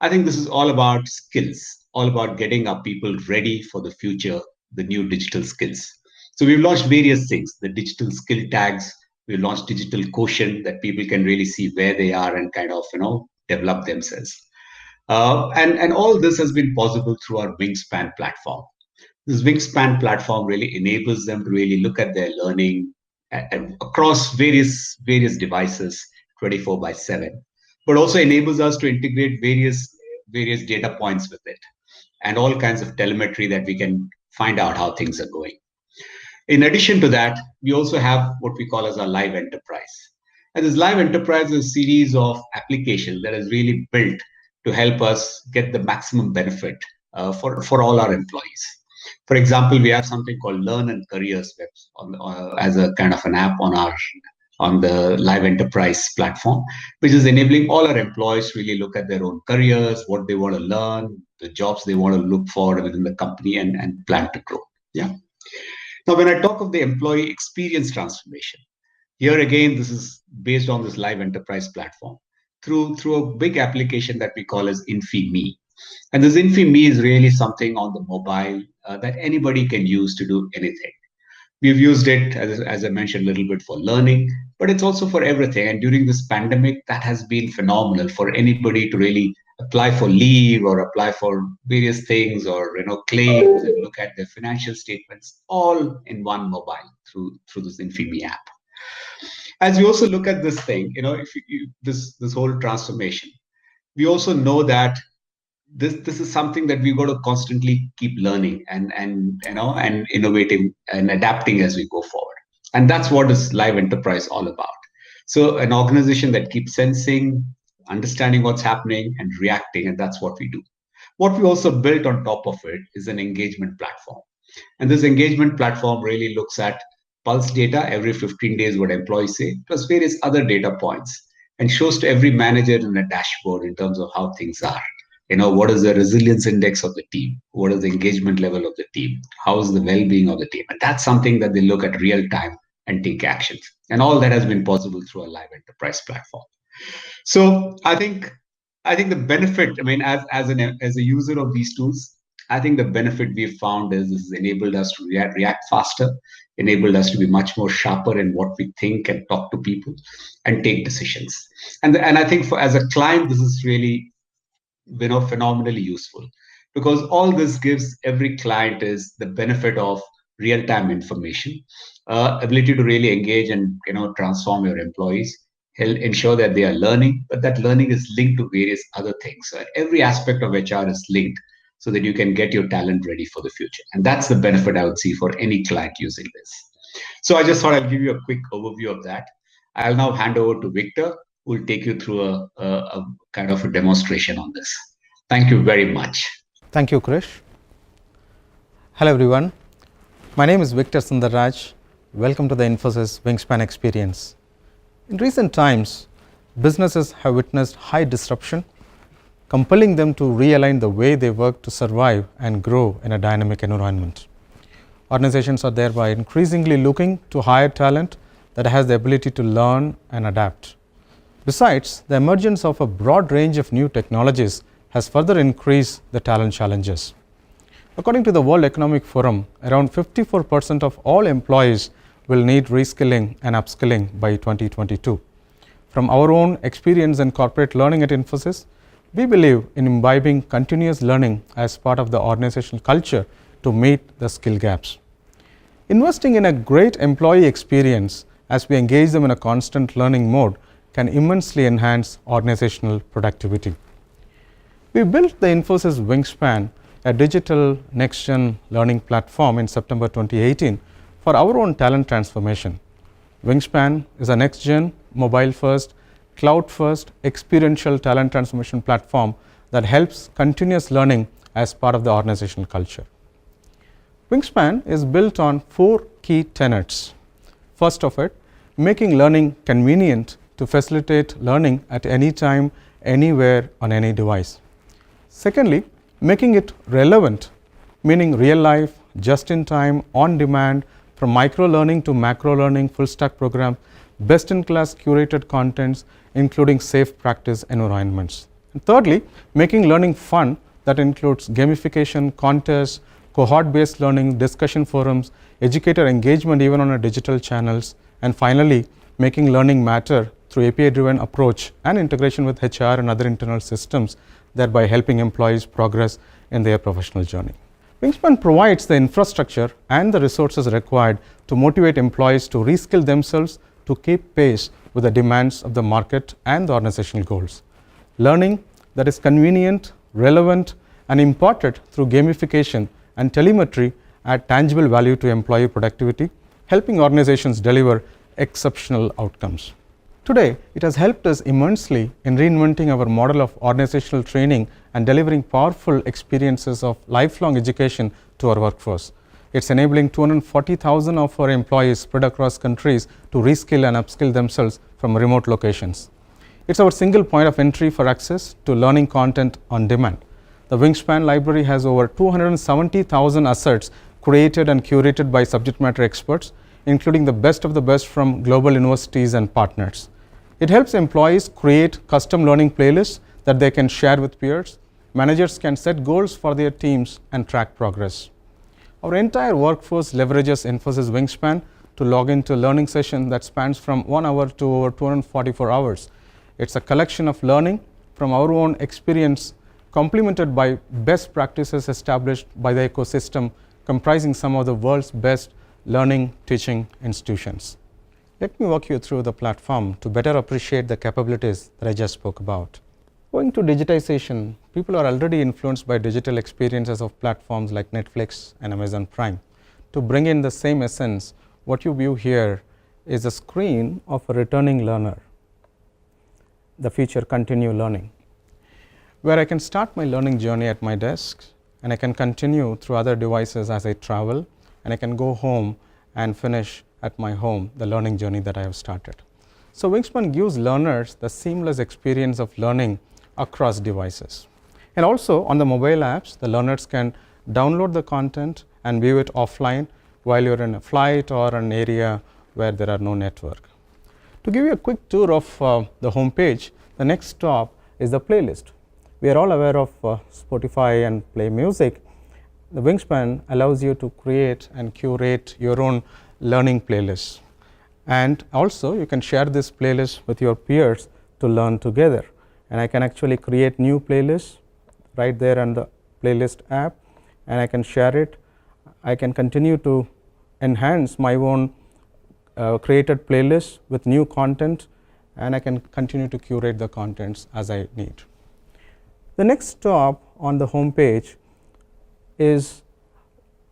I think this is all about skills, all about getting our people ready for the future, the new digital skills. So we've launched various things, the digital skill tags. We've launched digital quotient that people can really see where they are and kind of, develop themselves. And all this has been possible through our Wingspan platform. This Wingspan platform really enables them to really look at their learning across various devices 24/7, but also enables us to integrate various data points with it and all kinds of telemetry that we can find out how things are going. In addition to that, we also have what we call as our live enterprise. And this live enterprise is a series of applications that is really built to help us get the maximum benefit for all our employees. For example, we have something called Learn and Careers as a kind of an app on the Live Enterprise platform, which is enabling all our employees to really look at their own careers, what they want to learn, the jobs they want to look for within the company, and plan to grow. Yeah. Now, when I talk of the employee experience transformation, here again, this is based on this Live Enterprise platform through a big application that we call as InfiMe. And this InfiMe is really something on the mobile that anybody can use to do anything. We've used it, as I mentioned, a little bit for learning, but it's also for everything. And during this pandemic, that has been phenomenal for anybody to really apply for leave or apply for various things or claims and look at their financial statements all in one mobile through this InfiMe app. As we also look at this thing, this whole transformation, we also know that this is something that we've got to constantly keep learning and innovating and adapting as we go forward. And that's what is live enterprise all about. So an organization that keeps sensing, understanding what's happening and reacting, and that's what we do. What we also built on top of it is an engagement platform. And this engagement platform really looks at pulse data every 15 days, what employees say, plus various other data points, and shows to every manager in a dashboard in terms of how things are. What is the resilience index of the team? What is the engagement level of the team? How is the well-being of the team? And that's something that they look at real time and take actions. And all that has been possible through a live enterprise platform. So I think the benefit, I mean, as a user of these tools, I think the benefit we've found is this has enabled us to react faster, enabled us to be much more sharper in what we think and talk to people and take decisions. And I think as a client, this is really phenomenally useful, because all this gives every client is the benefit of real-time information, ability to really engage and transform your employees, ensure that they are learning, but that learning is linked to various other things. So every aspect of HR is linked so that you can get your talent ready for the future. And that's the benefit I would see for any client using this. So I just thought I'd give you a quick overview of that. I'll now hand over to Victor, who will take you through a kind of a demonstration on this. Thank you very much. Thank you, Krish. Hello, everyone. My name is Victor Sundarraj. Welcome to the Infosys Wingspan Experience. In recent times, businesses have witnessed high disruption, compelling them to realign the way they work to survive and grow in a dynamic environment. Organizations are thereby increasingly looking to hire talent that has the ability to learn and adapt. Besides, the emergence of a broad range of new technologies has further increased the talent challenges. According to the World Economic Forum, around 54% of all employees will need reskilling and upskilling by 2022. From our own experience in corporate learning at Infosys, we believe in imbibing continuous learning as part of the organizational culture to meet the skill gaps. Investing in a great employee experience as we engage them in a constant learning mode can immensely enhance organizational productivity. We built the Infosys Wingspan, a digital next-gen learning platform, in September 2018 for our own talent transformation. Wingspan is a next-gen, mobile-first, cloud-first, experiential talent transformation platform that helps continuous learning as part of the organizational culture. Wingspan is built on 4 key tenets. First of it, making learning convenient to facilitate learning at any time, anywhere, on any device. Secondly, making it relevant, meaning real life, just in time, on demand, from micro learning to macro learning, full stack program, best in class curated contents, including safe practice environments. And thirdly, making learning fun, that includes gamification, contests, cohort based learning, discussion forums, educator engagement even on our digital channels, and finally, making learning matter through API driven approach and integration with HR and other internal systems, thereby helping employees progress in their professional journey. Wingspan provides the infrastructure and the resources required to motivate employees to reskill themselves to keep pace with the demands of the market and the organizational goals. Learning that is convenient, relevant, and imparted through gamification and telemetry add tangible value to employee productivity, helping organizations deliver exceptional outcomes. Today, it has helped us immensely in reinventing our model of organizational training and delivering powerful experiences of lifelong education to our workforce. It's enabling 240,000 of our employees spread across countries to reskill and upskill themselves from remote locations. It's our single point of entry for access to learning content on demand. The Wingspan library has over 270,000 assets created and curated by subject matter experts, including the best of the best from global universities and partners. It helps employees create custom learning playlists that they can share with peers. Managers can set goals for their teams and track progress. Our entire workforce leverages Infosys Wingspan to log into learning session that spans from 1 hour to over 244 hours. It's a collection of learning from our own experience, complemented by best practices established by the ecosystem comprising some of the world's best learning teaching institutions. Let me walk you through the platform to better appreciate the capabilities that I just spoke about. Owing to digitization, people are already influenced by digital experiences of platforms like Netflix and Amazon Prime. To bring in the same essence, what you view here is a screen of a returning learner, the feature continue learning, where I can start my learning journey at my desk and I can continue through other devices as I travel, and I can go home and finish at my home the learning journey that I have started. So Wingspan gives learners the seamless experience of learning across devices. And also on the mobile apps, the learners can download the content and view it offline while you're in a flight or an area where there are no network. To give you a quick tour of the home page, the next stop is the playlist. We are all aware of Spotify and Play Music. The Wingspan allows you to create and curate your own learning playlists. And also you can share this playlist with your peers to learn together. And I can actually create new playlists right there on the playlist app, and I can share it. I can continue to enhance my own created playlists with new content, and I can continue to curate the contents as I need. The next stop on the home page is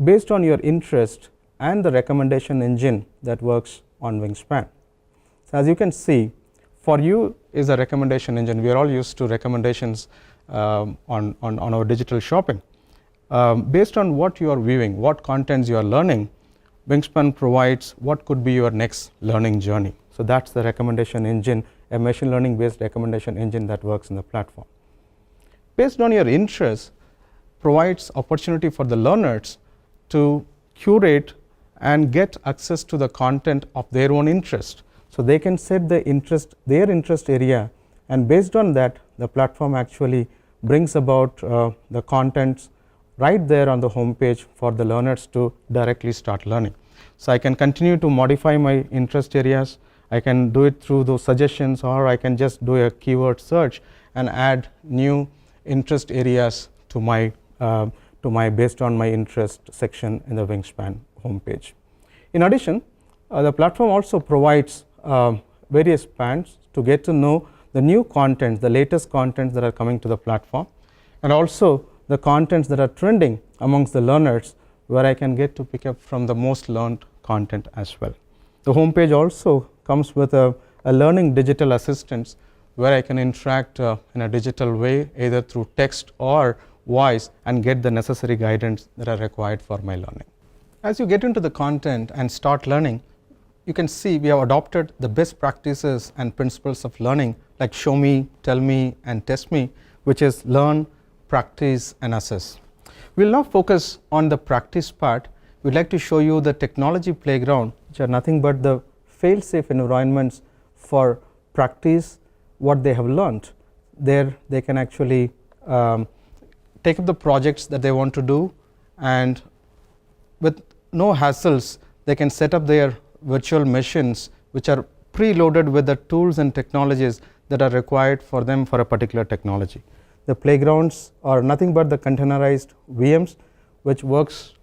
based on your interest and the recommendation engine that works on Wingspan. So as you can see, for you is a recommendation engine. We are all used to recommendations on our digital shopping. Based on what you are viewing, what contents you are learning, Wingspan provides what could be your next learning journey. So that's the recommendation engine, a machine learning based recommendation engine that works in the platform. Based on your interests, provides opportunity for the learners to curate and get access to the content of their own interest. So they can set their interest area, and based on that, the platform actually brings about the contents right there on the home page for the learners to directly start learning. So I can continue to modify my interest areas. I can do it through those suggestions, or I can just do a keyword search and add new interest areas to my based on my interest section in the Wingspan homepage. In addition, the platform also provides various bands to get to know the new content, the latest contents that are coming to the platform, and also the contents that are trending amongst the learners, where I can get to pick up from the most learned content as well. The homepage also comes with a learning digital assistants, where I can interact in a digital way, either through text or voice, and get the necessary guidance that are required for my learning. As you get into the content and start learning, you can see we have adopted the best practices and principles of learning, like show me, tell me, and test me, which is learn, practice, and assess. We will now focus on the practice part. We would like to show you the technology playground, which are nothing but the fail-safe environments for practice what they have learned. There they can actually take up the projects that they want to do, and with no hassles, they can set up their virtual machines, which are preloaded with the tools and technologies that are required for them for a particular technology. The playgrounds are nothing but the containerized VMs, which works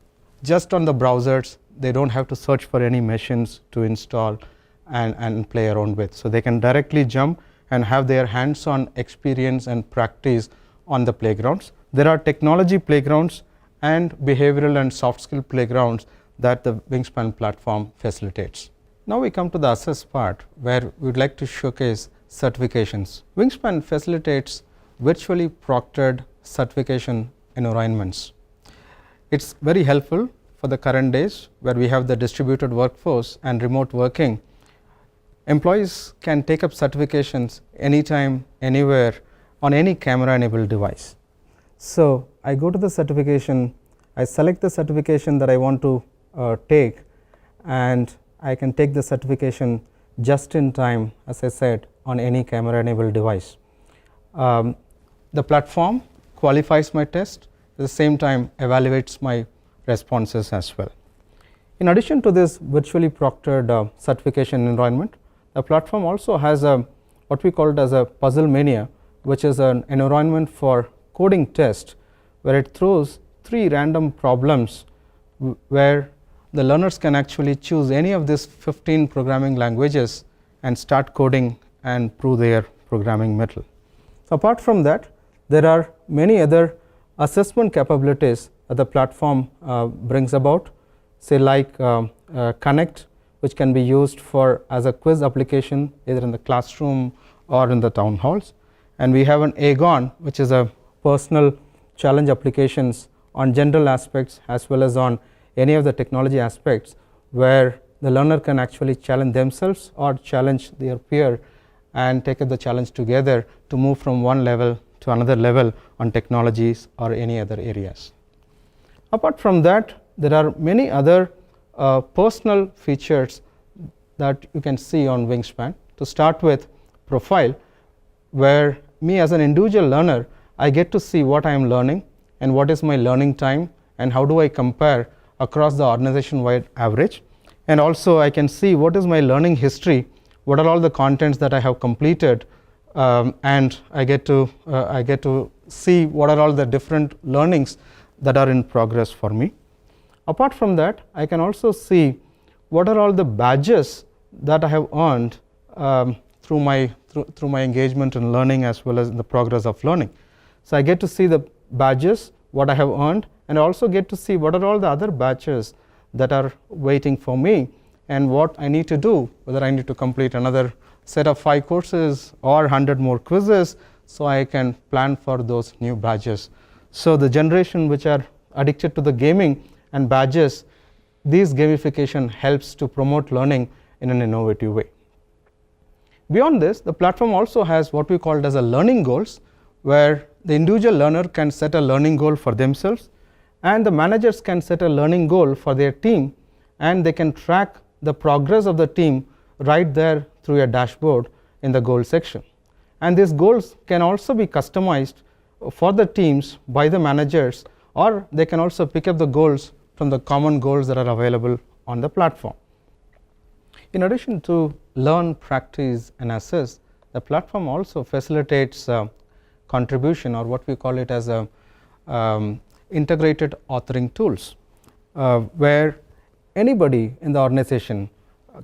just on the browsers. They don't have to search for any machines to install and play around with. So they can directly jump and have their hands-on experience and practice on the playgrounds. There are technology playgrounds and behavioral and soft skill playgrounds that the Wingspan platform facilitates. Now we come to the assess part, where we would like to showcase certifications. Wingspan facilitates virtually proctored certification environments. It's very helpful for the current days where we have the distributed workforce and remote working. Employees can take up certifications anytime, anywhere, on any camera enabled device. So I go to the certification, I select the certification that I want to take, and I can take the certification just in time, as I said, on any camera enabled device. The platform qualifies my test, at the same time evaluates my responses as well. In addition to this virtually proctored certification environment, the platform also has what we call it as a Puzzle Mania, which is an environment for coding test, where it throws 3 random problems where the learners can actually choose any of these 15 programming languages and start coding and prove their programming mettle. So apart from that, there are many other assessment capabilities that the platform brings about, say like Connect, which can be used for as a quiz application either in the classroom or in the town halls. And we have an Agon, which is a personal challenge applications on general aspects as well as on any of the technology aspects, where the learner can actually challenge themselves or challenge their peer and take up the challenge together to move from one level to another level on technologies or any other areas. Apart from that, there are many other personal features that you can see on Wingspan. To start with, profile, where me as an individual learner, I get to see what I am learning and what is my learning time and how do I compare across the organization-wide average. And also I can see what is my learning history, what are all the contents that I have completed, and I get to see what are all the different learnings that are in progress for me. Apart from that, I can also see what are all the badges that I have earned through my engagement in learning as well as in the progress of learning. So I get to see the badges, what I have earned, and I also get to see what are all the other badges that are waiting for me and what I need to do, whether I need to complete another set of 5 courses or 100 more quizzes, so I can plan for those new badges. So the generation which are addicted to the gaming and badges, these gamification helps to promote learning in an innovative way. Beyond this, the platform also has what we call as a learning goals, where the individual learner can set a learning goal for themselves and the managers can set a learning goal for their team, and they can track the progress of the team right there through a dashboard in the goal section. And these goals can also be customized for the teams by the managers, or they can also pick up the goals from the common goals that are available on the platform. In addition to learn, practice and assess, the platform also facilitates contribution, or what we call it as a integrated authoring tools, where anybody in the organization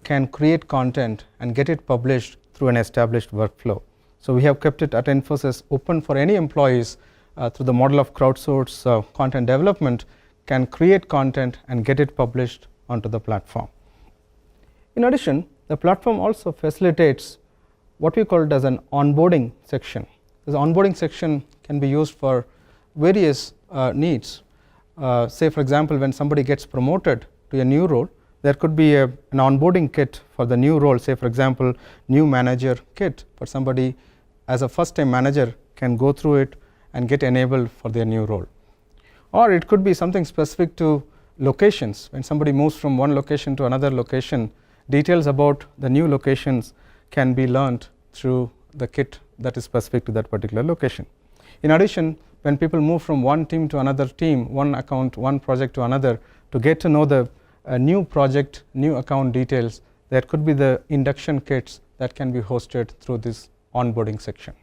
can create content and get it published through an established workflow. So we have kept it at Infosys open for any employees through the model of crowdsource content development can create content and get it published onto the platform. In addition, the platform also facilitates what we call it as an onboarding section. This onboarding section can be used for various needs. Say for example, when somebody gets promoted to a new role, there could be an onboarding kit for the new role. Say for example, new manager kit for somebody as a first time manager can go through it and get enabled for their new role. Or it could be something specific to locations. When somebody moves from one location to another location, details about the new locations can be learned through the kit that is specific to that particular location. In addition, when people move from one team to another team, one account, one project to another, to get to know the new project, new account details, there could be the induction kits that can be hosted through this onboarding section.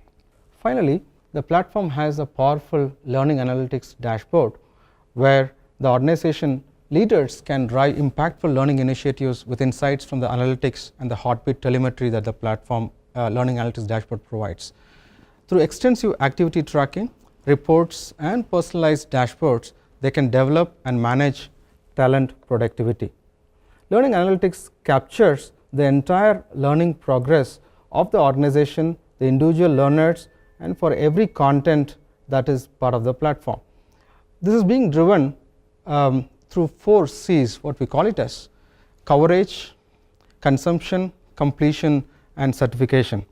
Finally, the platform has a powerful learning analytics dashboard where the organization leaders can drive impactful learning initiatives with insights from the analytics and the heartbeat telemetry that the platform learning analytics dashboard provides. Through extensive activity tracking, reports and personalized dashboards, they can develop and manage talent productivity. Learning analytics captures the entire learning progress of the organization, the individual learners, and for every content that is part of the platform. This is being driven through 4 C's, what we call it as coverage, consumption, completion and certification.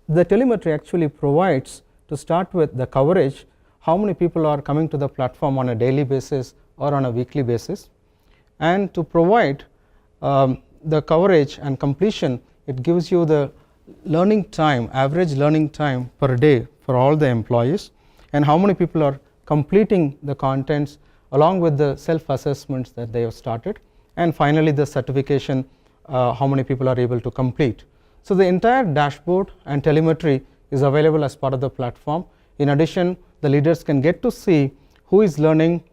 The telemetry actually provides, to start with, the coverage, how many people are coming to the platform on a daily basis or on a weekly basis, and to provide the coverage and completion, it gives you the learning time, average learning time per day for all the employees, and how many people are completing the contents along with the self-assessments that they have started, and finally the certification, how many people are able to complete. So the entire dashboard and telemetry is available as part of the platform. In addition, the leaders can get to see who is learning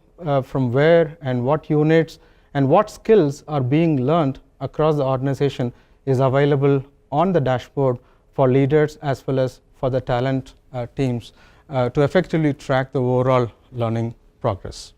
from where and what units and what skills are being learned across the organization is available on the dashboard for leaders as well as for the talent teams to effectively track the overall learning progress.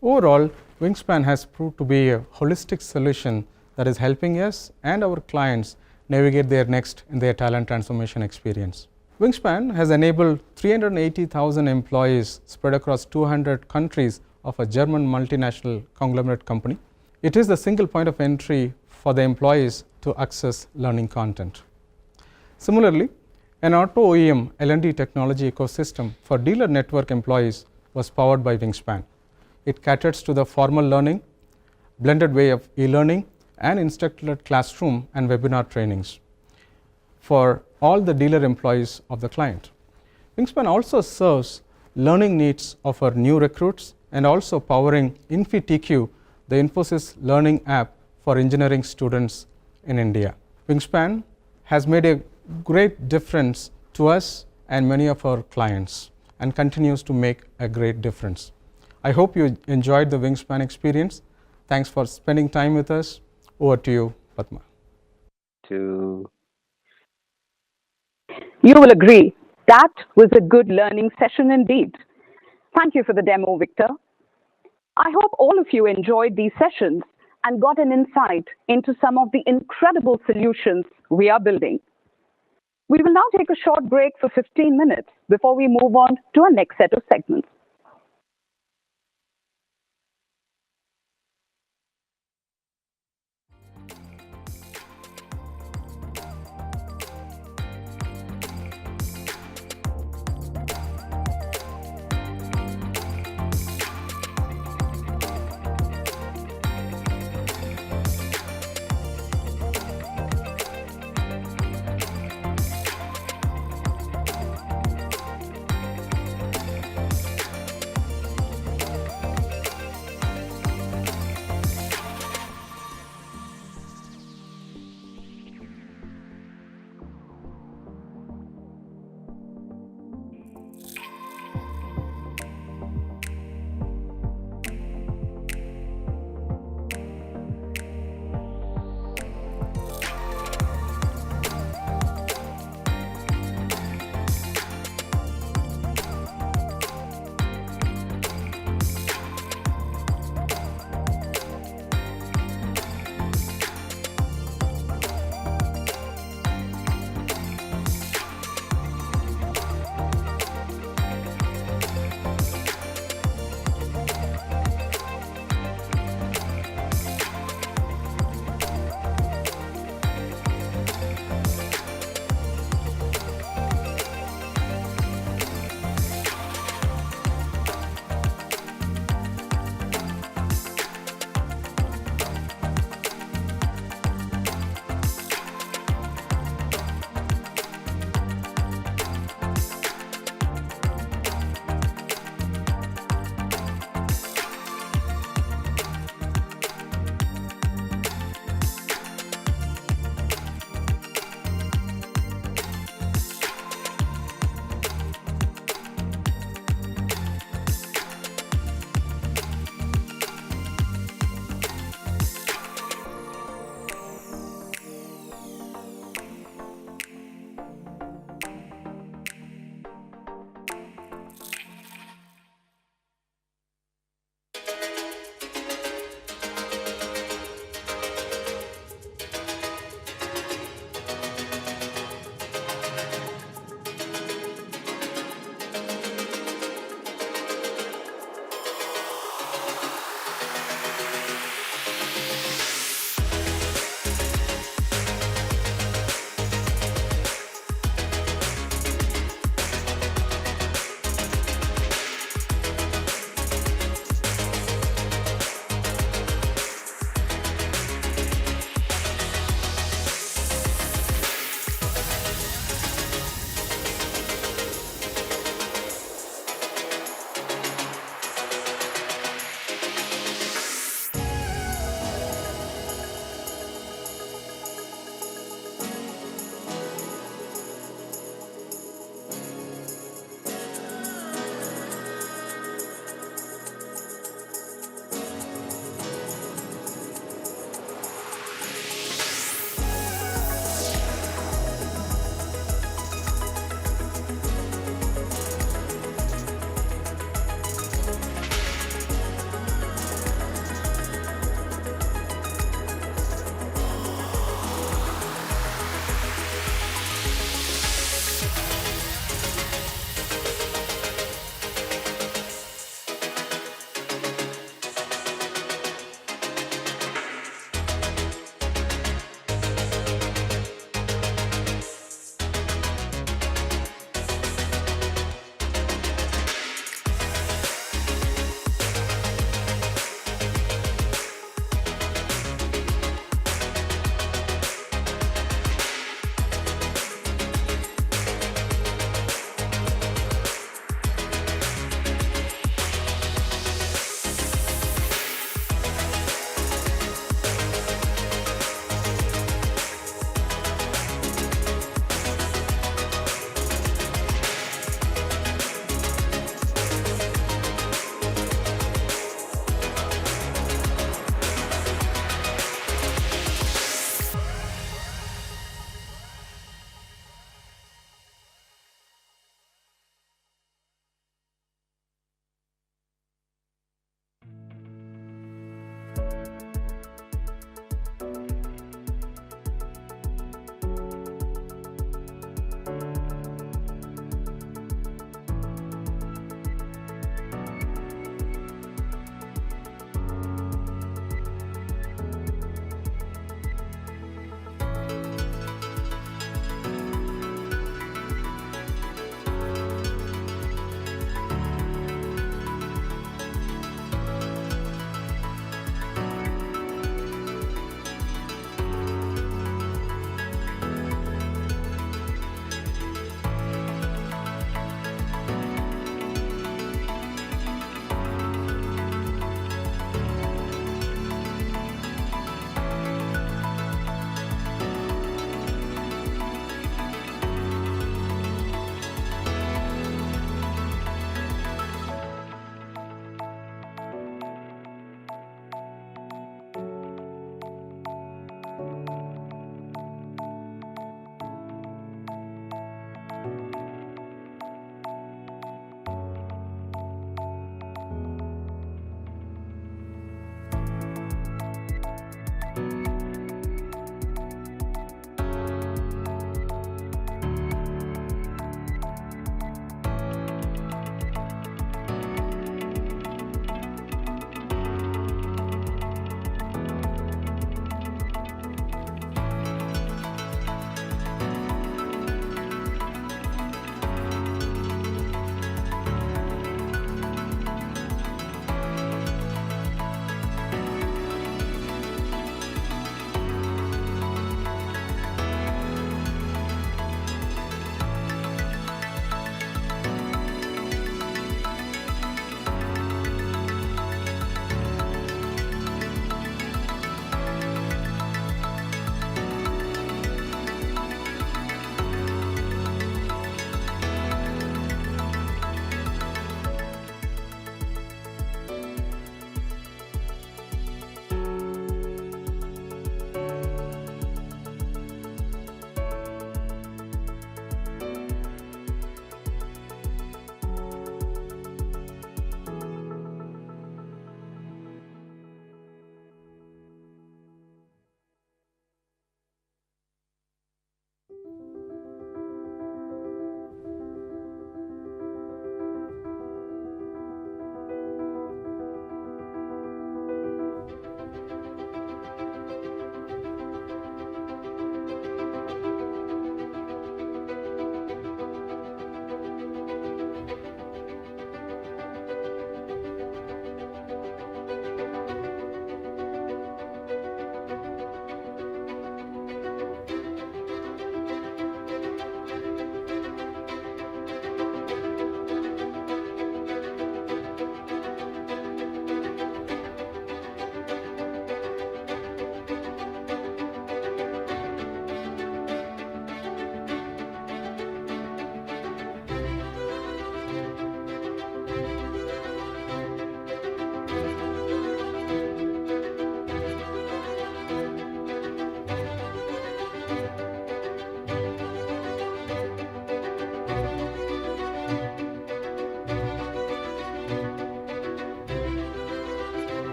Overall, Wingspan has proved to be a holistic solution that is helping us and our clients navigate their next in their talent transformation experience. Wingspan has enabled 380,000 employees spread across 200 countries of a German multinational conglomerate company. It is the single point of entry for the employees to access learning content. Similarly, an auto OEM L&D technology ecosystem for dealer network employees was powered by Wingspan. It caters to the formal learning, blended way of e-learning, and instructor-led classroom and webinar trainings for all the dealer employees of the client. Wingspan also serves learning needs of our new recruits and also powering InfiTQ, the Infosys learning app for engineering students in India. Wingspan has made a great difference to us and many of our clients and continues to make a great difference. I hope you enjoyed the Wingspan experience. Thanks for spending time with us. Over to you, Padma. You will agree that was a good learning session indeed. Thank you for the demo, Victor. I hope all of you enjoyed these sessions and got an insight into some of the incredible solutions we are building. We will now take a short break for 15 minutes before we move on to our next set of segments.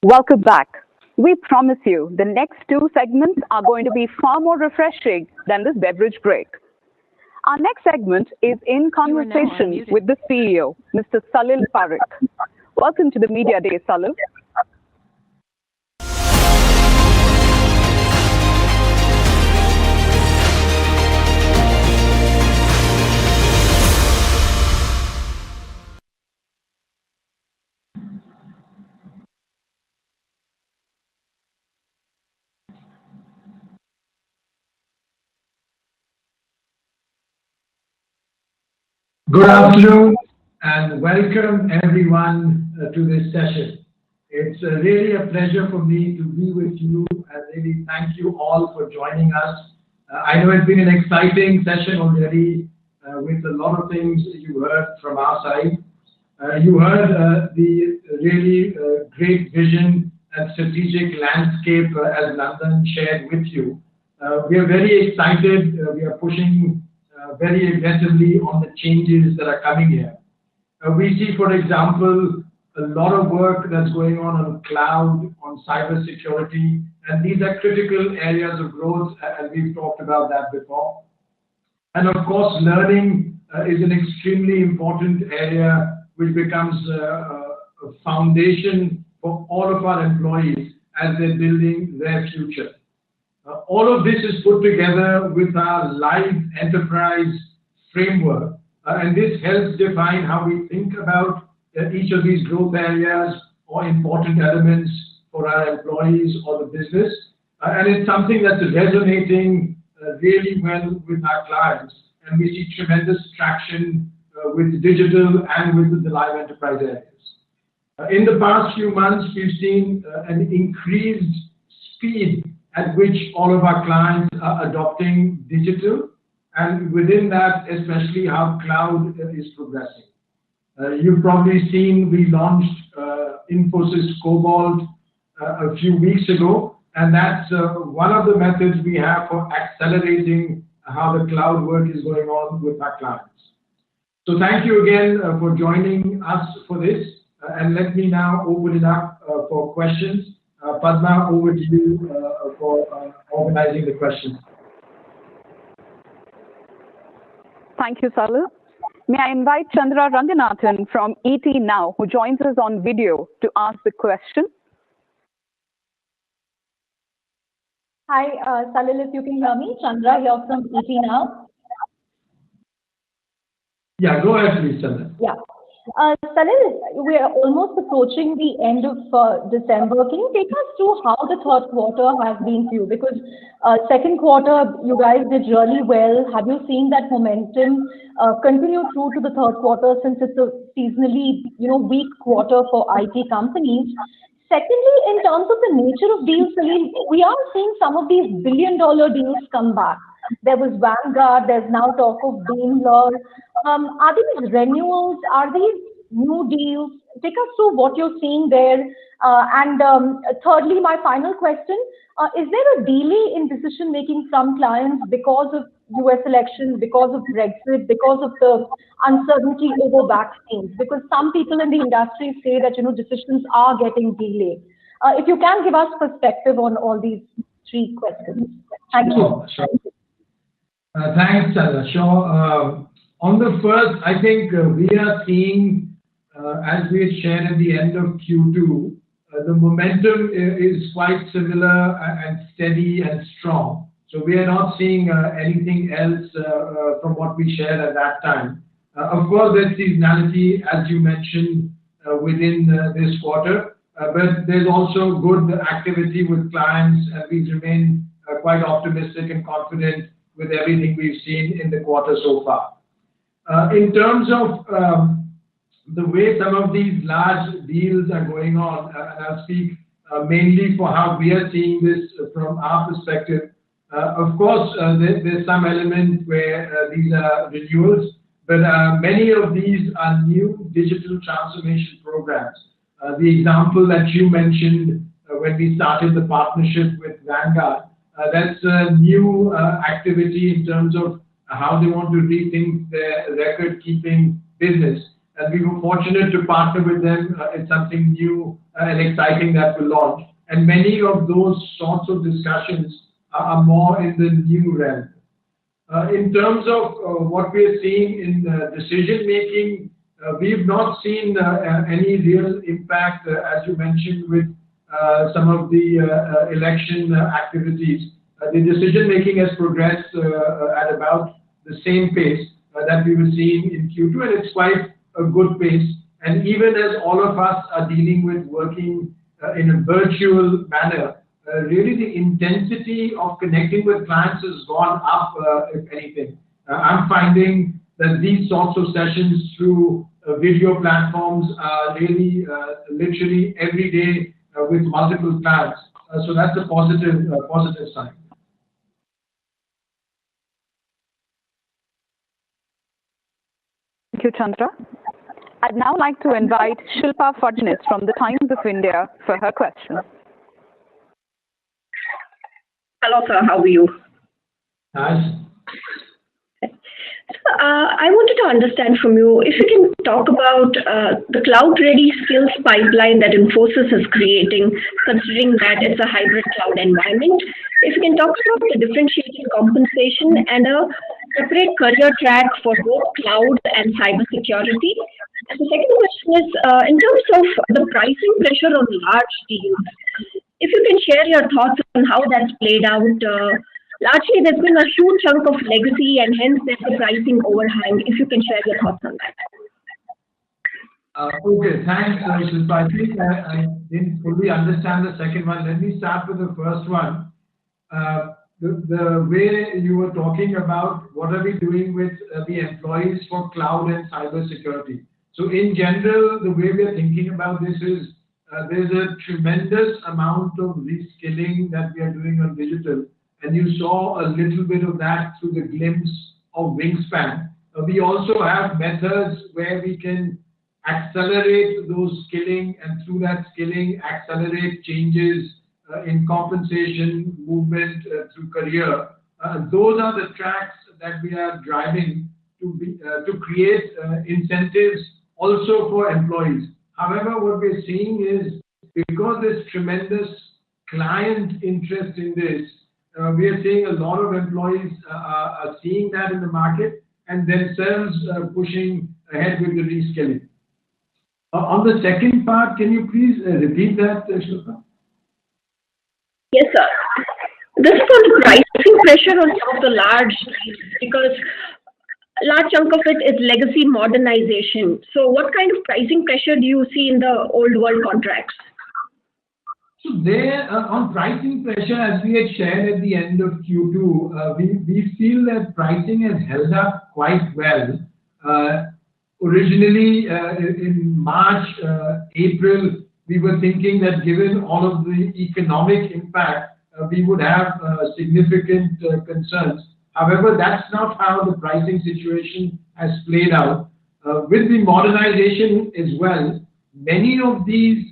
Welcome back. We promise you the next two segments are going to be far more refreshing than this beverage break. Our next segment is in conversation with the CEO, Mr. Salil Parekh. Welcome to the Media Day, Salil. Good afternoon and welcome everyone to this session. It's really a pleasure for me to be with you and really thank you all for joining us. I know it's been an exciting session already with a lot of things you heard from our side. You heard the really great vision and strategic landscape as Nandan shared with you. We are very excited. We are pushing very aggressively on the changes that are coming here. We see, for example, a lot of work that's going on cloud, on cyber security, and these are critical areas of growth, and we've talked about that before. And of course, learning is an extremely important area which becomes a foundation for all of our employees as they're building their future. All of this is put together with our live enterprise framework, and this helps define how we think about each of these growth areas or important elements for our employees or the business. And it's something that's resonating really well with our clients, and we see tremendous traction with digital and with the live enterprise areas. In the past few months, we've seen an increased speed at which all of our clients are adopting digital, and within that, especially how cloud is progressing. You've probably seen we launched Infosys Cobalt a few weeks ago, and that's one of the methods we have for accelerating how the cloud work is going on with our clients. So thank you again for joining us for this, and let me now open it up for questions. Padma, over to you for organizing the questions. Thank you, Salil. May I invite Chandra Ranganathan from ET Now, who joins us on video to ask the question. Hi, Salil, if you can hear me. Chandra here from ET Now. Yeah, go ahead, please, Chandra. Yeah. Salil, we are almost approaching the end of December. Can you take us through how the third quarter has been for you? Because second quarter, you guys did really well. Have you seen that momentum continue through to the third quarter, since it's a seasonally, weak quarter for IT companies? Secondly, in terms of the nature of deals, Salil, we are seeing some of these billion-dollar deals come back. There was Vanguard, there's now talk of Daimler. Are these renewals? Are these new deals? Take us through what you're seeing there. And thirdly, my final question, is there a delay in decision making from clients because of US elections, because of Brexit, because of the uncertainty over vaccines? Because some people in the industry say that decisions are getting delayed. If you can give us perspective on all these three questions. Thank you. Sure. Thanks, Chandra. Sure. On the first, I think we are seeing, as we had shared at the end of Q2, the momentum is quite similar and steady and strong. So we are not seeing anything else from what we shared at that time. Of course, there's seasonality, as you mentioned, within this quarter, but there's also good activity with clients, and we remain quite optimistic and confident with everything we've seen in the quarter so far. In terms of the way some of these large deals are going on, and I'll speak mainly for how we are seeing this from our perspective. Of course, there's some element where these are renewals, but many of these are new digital transformation programs. The example that you mentioned when we started the partnership with Vanguard, that's a new activity in terms of how they want to rethink their record-keeping business. And we were fortunate to partner with them. It's something new and exciting that will launch. And many of those sorts of discussions are more in the new realm. In terms of what we are seeing in decision-making, we've not seen any real impact, as you mentioned, with some of the election activities. The decision-making has progressed at about the same pace that we were seeing in Q2, and it's quite a good pace. And even as all of us are dealing with working in a virtual manner, really the intensity of connecting with clients has gone up, if anything. I'm finding that these sorts of sessions through video platforms are really literally every day with multiple clients. So that's a positive sign. Thank you, Chandra. I'd now like to invite Shilpa Fadnis from the Times of India for her question. Hello, sir. How are you? Nice. I wanted to understand from you, if you can talk about the cloud-ready skills pipeline that Infosys is creating, considering that it's a hybrid cloud environment. If you can talk about the differentiated compensation and a separate career track for both cloud and cybersecurity. And the second question is, in terms of the pricing pressure on large deals, if you can share your thoughts on how that's played out. Largely, there's been a huge chunk of legacy, and hence there's a pricing overhang. If you can share your thoughts on that. Okay, thanks, Shilpa. I think I didn't fully understand the second one. Let me start with the first one. the way you were talking about what are we doing with the employees for cloud and cyber security. So in general, the way we are thinking about this is there's a tremendous amount of reskilling that we are doing on digital, and you saw a little bit of that through the glimpse of Wingspan. We also have methods where we can accelerate those skilling, and through that skilling accelerate changes in compensation movement through career. Those are the tracks that we are driving to create incentives also for employees. However, what we're seeing is because there's tremendous client interest in this, we are seeing a lot of employees are seeing that in the market and themselves pushing ahead with the reskilling. On the second part, can you please repeat that, Shilpa? Yes, sir. This is on the pricing pressure on some of the large deals, because a large chunk of it is legacy modernization. So what kind of pricing pressure do you see in the old world contracts? So there, on pricing pressure, as we had shared at the end of Q2, we feel that pricing has held up quite well. Originally, in March, April, we were thinking that given all of the economic impact, we would have significant concerns. However, that's not how the pricing situation has played out. With the modernization as well, many of these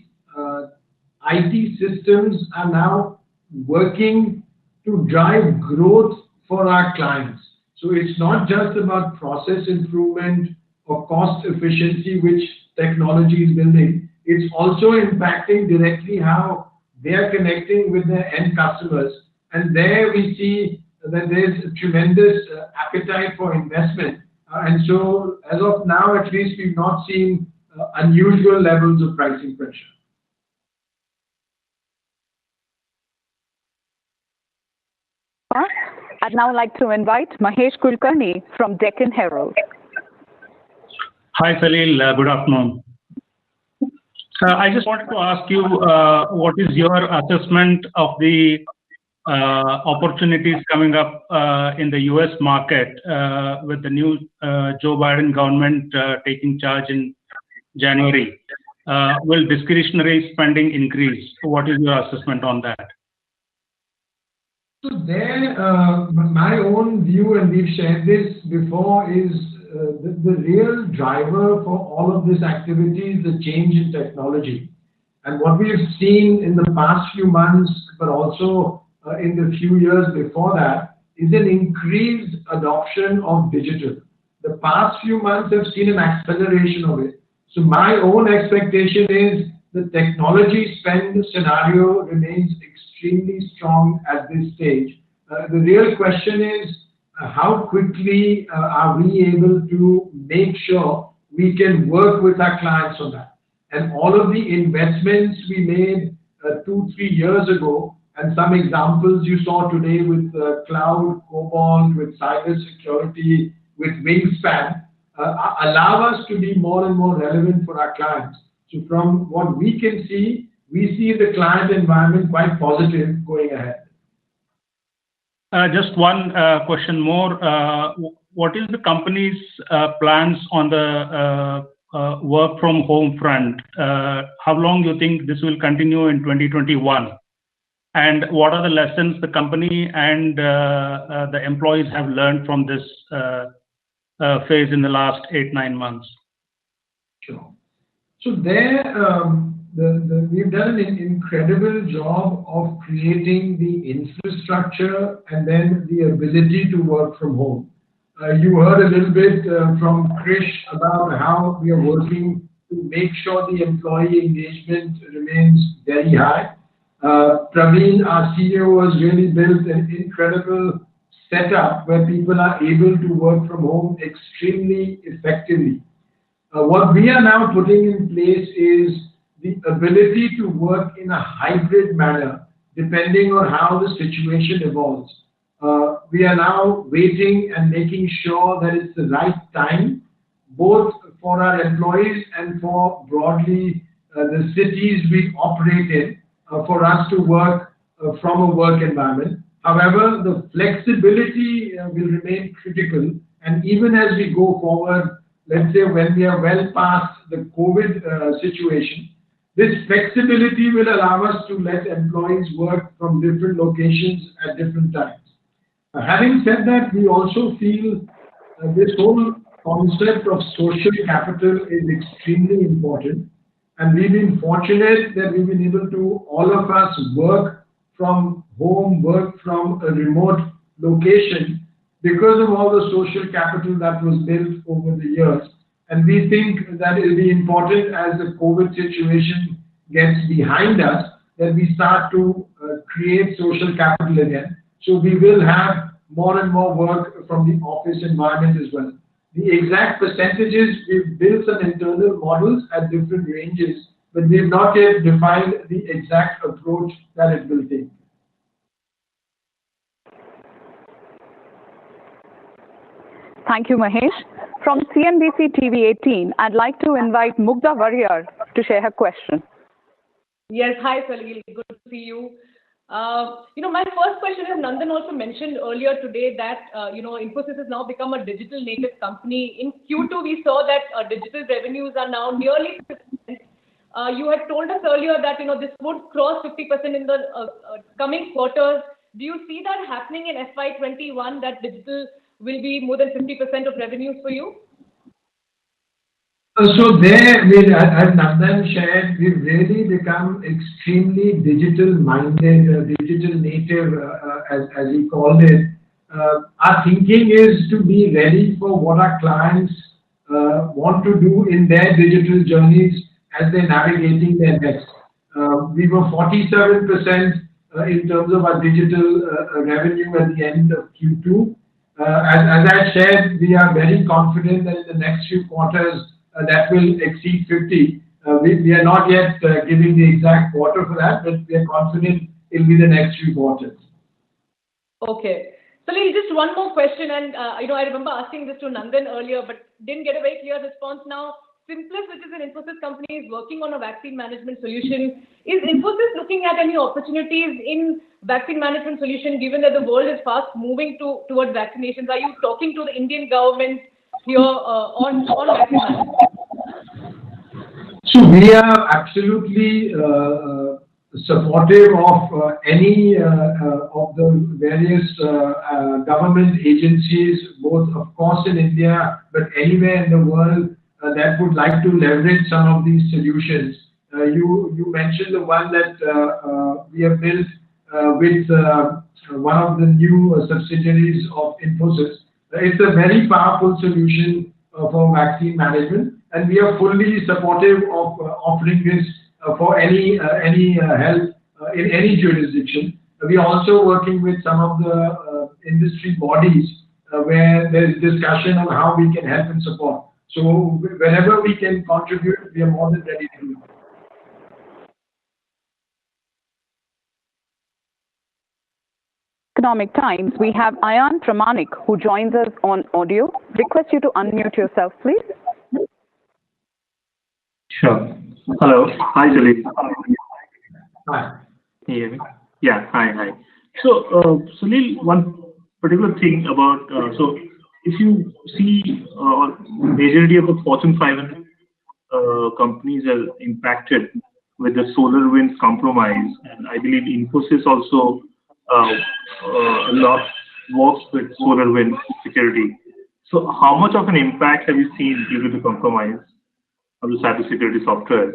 IT systems are now working to drive growth for our clients. So it's not just about process improvement or cost efficiency, which technology is building. It's also impacting directly how they are connecting with their end customers. And there we see that there's a tremendous appetite for investment. And so as of now, at least, we've not seen unusual levels of pricing pressure. I'd now like to invite Mahesh Kulkarni from Deccan Herald. Hi, Salil. Good afternoon. I just wanted to ask you, what is your assessment of the opportunities coming up in the US market with the new Joe Biden government taking charge in January? Will discretionary spending increase? What is your assessment on that? So there, my own view, and we've shared this before, is the real driver for all of this activity is the change in technology. And what we have seen in the past few months, but also in the few years before that, is an increased adoption of digital. The past few months have seen an acceleration of it. So my own expectation is the technology spend scenario remains extremely strong at this stage. The real question is how quickly are we able to make sure we can work with our clients on that. And all of the investments we made 2-3 years ago, and some examples you saw today with cloud, Cobalt, with cyber security, with Wingspan, allow us to be more and more relevant for our clients. So from what we can see, we see the client environment quite positive going ahead. Just one question more. What is the company's plans on the work from home front? How long do you think this will continue in 2021? And what are the lessons the company and the employees have learned from this phase in the last 8-9 months? Sure. So there, we've done an incredible job of creating the infrastructure and then the ability to work from home. You heard a little bit from Krish about how we are working to make sure the employee engagement remains very high. Praveen, our CEO, has really built an incredible setup where people are able to work from home extremely effectively. What we are now putting in place is the ability to work in a hybrid manner, depending on how the situation evolves. We are now waiting and making sure that it's the right time, both for our employees and for broadly the cities we operate in, for us to work from a work environment. However, the flexibility will remain critical, and even as we go forward, let's say when we are well past the COVID situation, this flexibility will allow us to let employees work from different locations at different times. Having said that, we also feel this whole concept of social capital is extremely important. And we've been fortunate that we've been able to, all of us, work from home, work from a remote location because of all the social capital that was built over the years. And we think that it will be important as the COVID situation gets behind us that we start to create social capital again. So we will have more and more work from the office environment as well. The exact percentages, we've built some internal models at different ranges, but we've not yet defined the exact approach that it will take. Thank you, Mahesh. From CNBC TV 18, I'd like to invite Mugdha Warrior to share her question. Yes, hi Salil, good to see you. My first question is, Nandan also mentioned earlier today that, Infosys has now become a digital native company. In Q2, we saw that digital revenues are now nearly 50%. You had told us earlier that, this would cross 50% in the coming quarters. Do you see that happening in FY21, that digital will be more than 50% of revenues for you? So there, as Nandan shared, we've really become extremely digital-minded, digital native, as he called it. Our thinking is to be ready for what our clients want to do in their digital journeys as they're navigating their next. We were 47% in terms of our digital revenue at the end of Q2. As I shared, we are very confident that in the next few quarters, that will exceed 50. We are not yet giving the exact quarter for that, but we are confident it will be the next few quarters. Okay. Salil, just one more question, and I remember asking this to Nandan earlier, but didn't get a very clear response. Now, Simplus, which is an Infosys company, is working on a vaccine management solution. Is Infosys looking at any opportunities in vaccine management solution, given that the world is fast moving towards vaccinations? Are you talking to the Indian government here on vaccine management? So we are absolutely supportive of any of the various government agencies, both of course in India, but anywhere in the world that would like to leverage some of these solutions. You mentioned the one that we have built with one of the new subsidiaries of Infosys. It's a very powerful solution for vaccine management, and we are fully supportive of offering this for any help in any jurisdiction. We are also working with some of the industry bodies where there is discussion on how we can help and support. So whenever we can contribute, we are more than ready to do it. Economic Times, we have Ayan Pramanik who joins us on audio. Request you to unmute yourself, please. Sure. Hello. Hi, Salil. Hi. Can you hear me? Yeah. Hi. So, Salil, one particular thing about, so if you see majority of the Fortune 500 companies are impacted with the SolarWinds compromise, and I believe Infosys also a lot works with SolarWinds security. So how much of an impact have you seen due to the compromise of the cybersecurity software?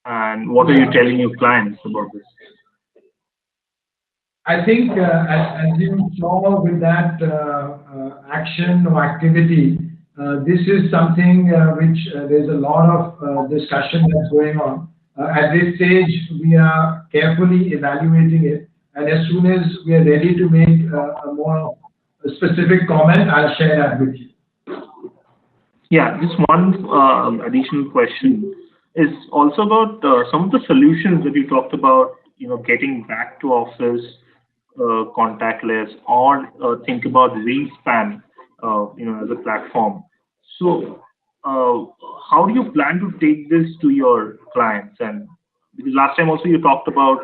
And what are you telling your clients about this? I think as you saw with that action or activity, this is something which there's a lot of discussion that's going on. At this stage, we are carefully evaluating it, and as soon as we are ready to make a more specific comment, I'll share that with you. Yeah, just one additional question is also about some of the solutions that you talked about, getting back to office, contactless, or think about Wingspan, as a platform. So, how do you plan to take this to your clients? And because last time also you talked about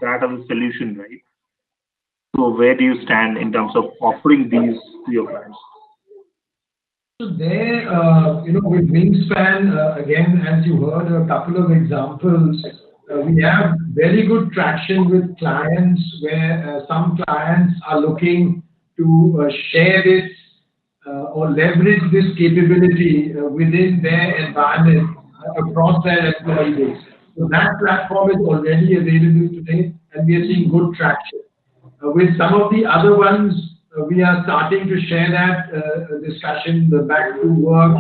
that as a solution, right? So where do you stand in terms of offering these to your clients? So there, with Wingspan, again, as you heard a couple of examples, we have very good traction with clients where some clients are looking to share this or leverage this capability within their environment across their employee base. So that platform is already available today, and we are seeing good traction. With some of the other ones, we are starting to share that discussion, the back to work,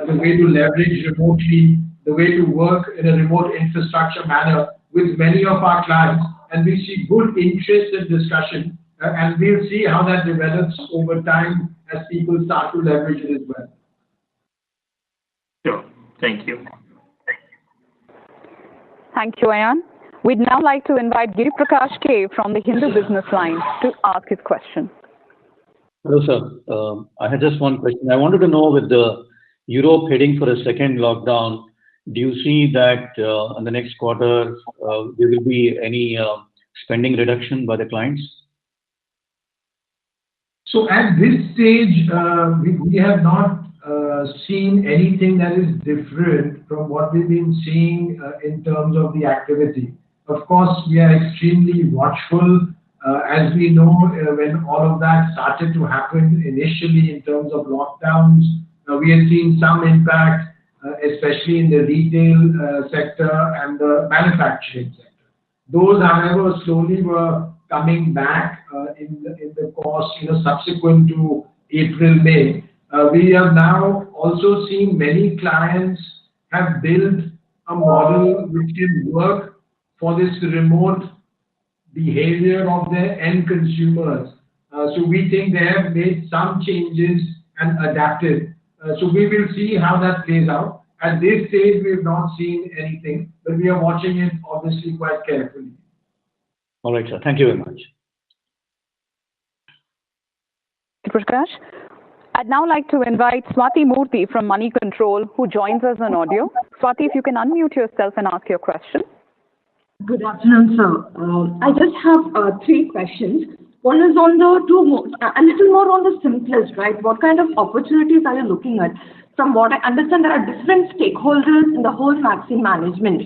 the way to leverage remotely, the way to work in a remote infrastructure manner with many of our clients. And we see good interest in discussion, and we'll see how that develops over time as people start to leverage it as well. Sure. Thank you. Thank you, Ayan. We'd now like to invite Giri Prakash K from the Hindu Business Line to ask his question. Hello, sir. I had just one question. I wanted to know, with the Europe heading for a second lockdown, do you see that in the next quarter there will be any spending reduction by the clients? So at this stage, we have not seen anything that is different from what we've been seeing in terms of the activity. Of course, we are extremely watchful. As we know, when all of that started to happen initially in terms of lockdowns, we have seen some impact, especially in the retail sector and the manufacturing sector. Those, however, slowly were coming back in the course, subsequent to April, May. We have now also seen many clients have built a model which can work for this remote behavior of their end consumers. So we think they have made some changes and adapted. So we will see how that plays out. At this stage, we have not seen anything, but we are watching it obviously quite carefully. All right, sir. Thank you very much. Prakash. I'd now like to invite Swati Murthy from Money Control, who joins us on audio. Swati, if you can unmute yourself and ask your question. Good afternoon, sir. I just have three questions. One is on the a little more on the simplest, right? What kind of opportunities are you looking at? From what I understand, there are different stakeholders in the whole vaccine management.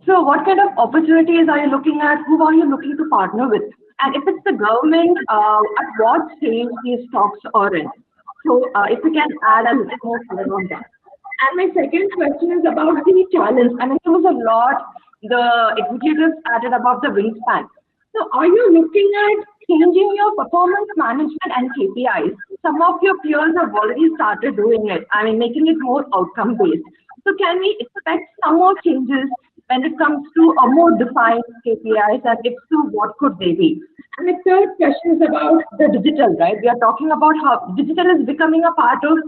So what kind of opportunities are you looking at? Who are you looking to partner with? And if it's the government, at what stage these talks are in? So if you can add a little more color on that. And my second question is about the challenge. I mean, there was a lot the executives added about the wingspan. So are you looking at changing your performance management and KPIs? Some of your peers have already started doing it. I mean, making it more outcome based. So can we expect some more changes when it comes to a more defined KPIs, and if so, what could they be? And the third question is about the digital, right? We are talking about how digital is becoming a part of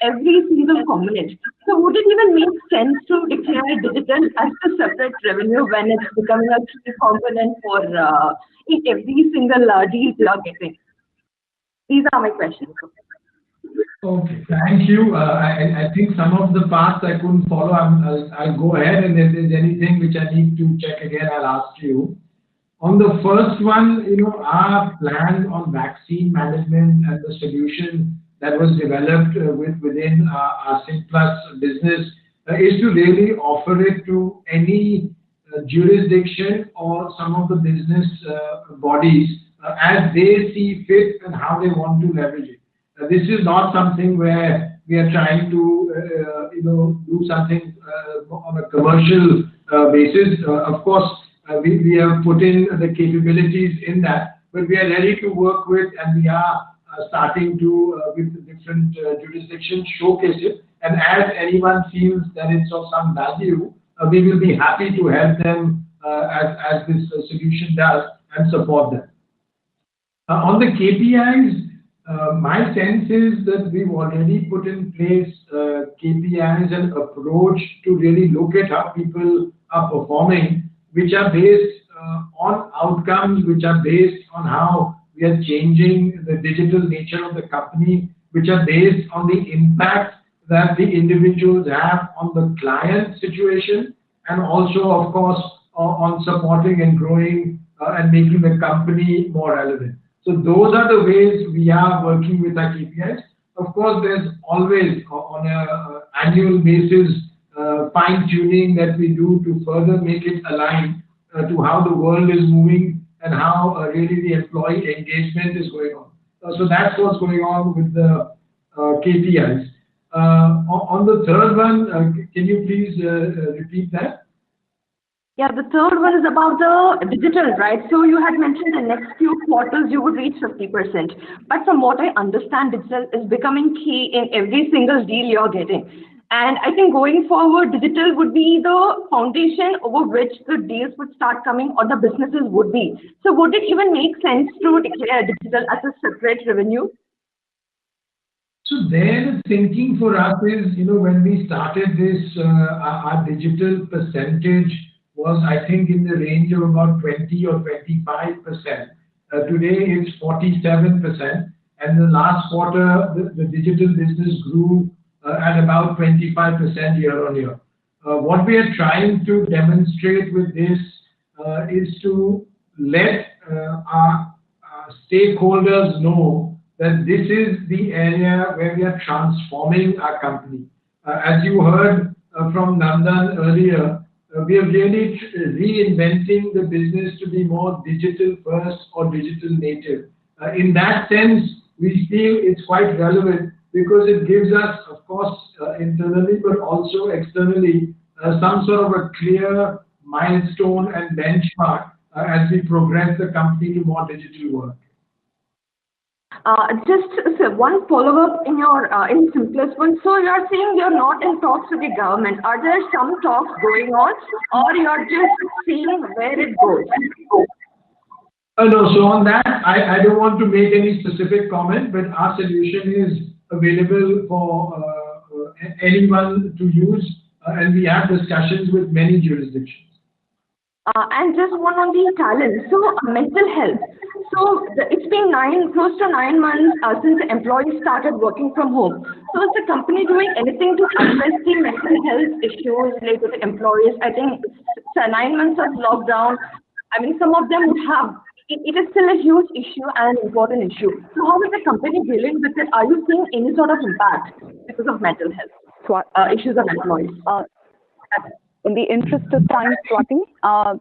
every single component. So would it even make sense to declare digital as a separate revenue when it's becoming a key component for in every single deal you are getting? These are my questions. Okay, thank you. I think some of the parts I couldn't follow. I'll go ahead, and if there's anything which I need to check again, I'll ask you. On the first one, our plan on vaccine management and the solution that was developed within our Simplus business is to really offer it to any jurisdiction or some of the business bodies as they see fit and how they want to leverage it. This is not something where we are trying to, do something on a commercial basis. Of course, we have put in the capabilities in that, but we are ready to work with, and we are starting to, with the different jurisdictions, showcase it. And as anyone feels that it's of some value, we will be happy to help them as this solution does and support them. On the KPIs, my sense is that we've already put in place KPIs and approach to really look at how people are performing, which are based on outcomes, which are based on how we are changing the digital nature of the company, which are based on the impact that the individuals have on the client situation, and also, of course, on supporting and growing and making the company more relevant. So those are the ways we are working with our KPIs. Of course, there's always on an annual basis fine tuning that we do to further make it align to how the world is moving and how really the employee engagement is going on. So that's what's going on with the KPIs. On the third one, can you please repeat that? Yeah, the third one is about the digital, right? So you had mentioned the next few quarters you would reach 50%. But from what I understand, digital is becoming key in every single deal you're getting. And I think going forward, digital would be the foundation over which the deals would start coming or the businesses would be. So would it even make sense to declare digital as a separate revenue? So there, the thinking for us is, when we started this, our digital percentage was, I think, in the range of about 20 or 25%. Today, it's 47%. And the last quarter, the digital business grew at about 25% year on year. What we are trying to demonstrate with this is to let our stakeholders know that this is the area where we are transforming our company. As you heard from Nandan earlier, we are really reinventing the business to be more digital first or digital native. In that sense, we feel it's quite relevant because it gives us, of course, internally, but also externally, some sort of a clear milestone and benchmark as we progress the company to more digital work. Just one follow-up in your in simplest one. So you are saying you're not in talks with the government. Are there some talks going on, or you're just seeing where it goes? No. So on that, I don't want to make any specific comment, but our solution is available for anyone to use, and we have discussions with many jurisdictions. And just one on the talent. So mental health. So it's been close to 9 months since the employees started working from home. So is the company doing anything to address the mental health issues related to employees? I think it's 9 months of lockdown. I mean, some of them would have. It is still a huge issue and an important issue. So how is the company dealing with it? Are you seeing any sort of impact because of mental health issues of employees? In the interest of time, Swati,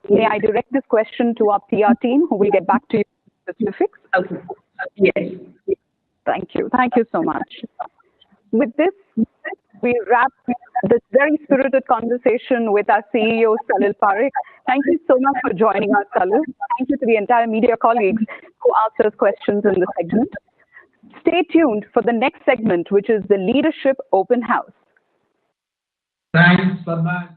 may I direct this question to our PR team, who will get back to you with specifics? Okay. Yes. Thank you. Thank you so much. With this, we wrap this very spirited conversation with our CEO, Salil Parekh. Thank you so much for joining us, Salil. Thank you to the entire media colleagues who asked us questions in the segment. Stay tuned for the next segment, which is the Leadership Open House. Thanks, Padma.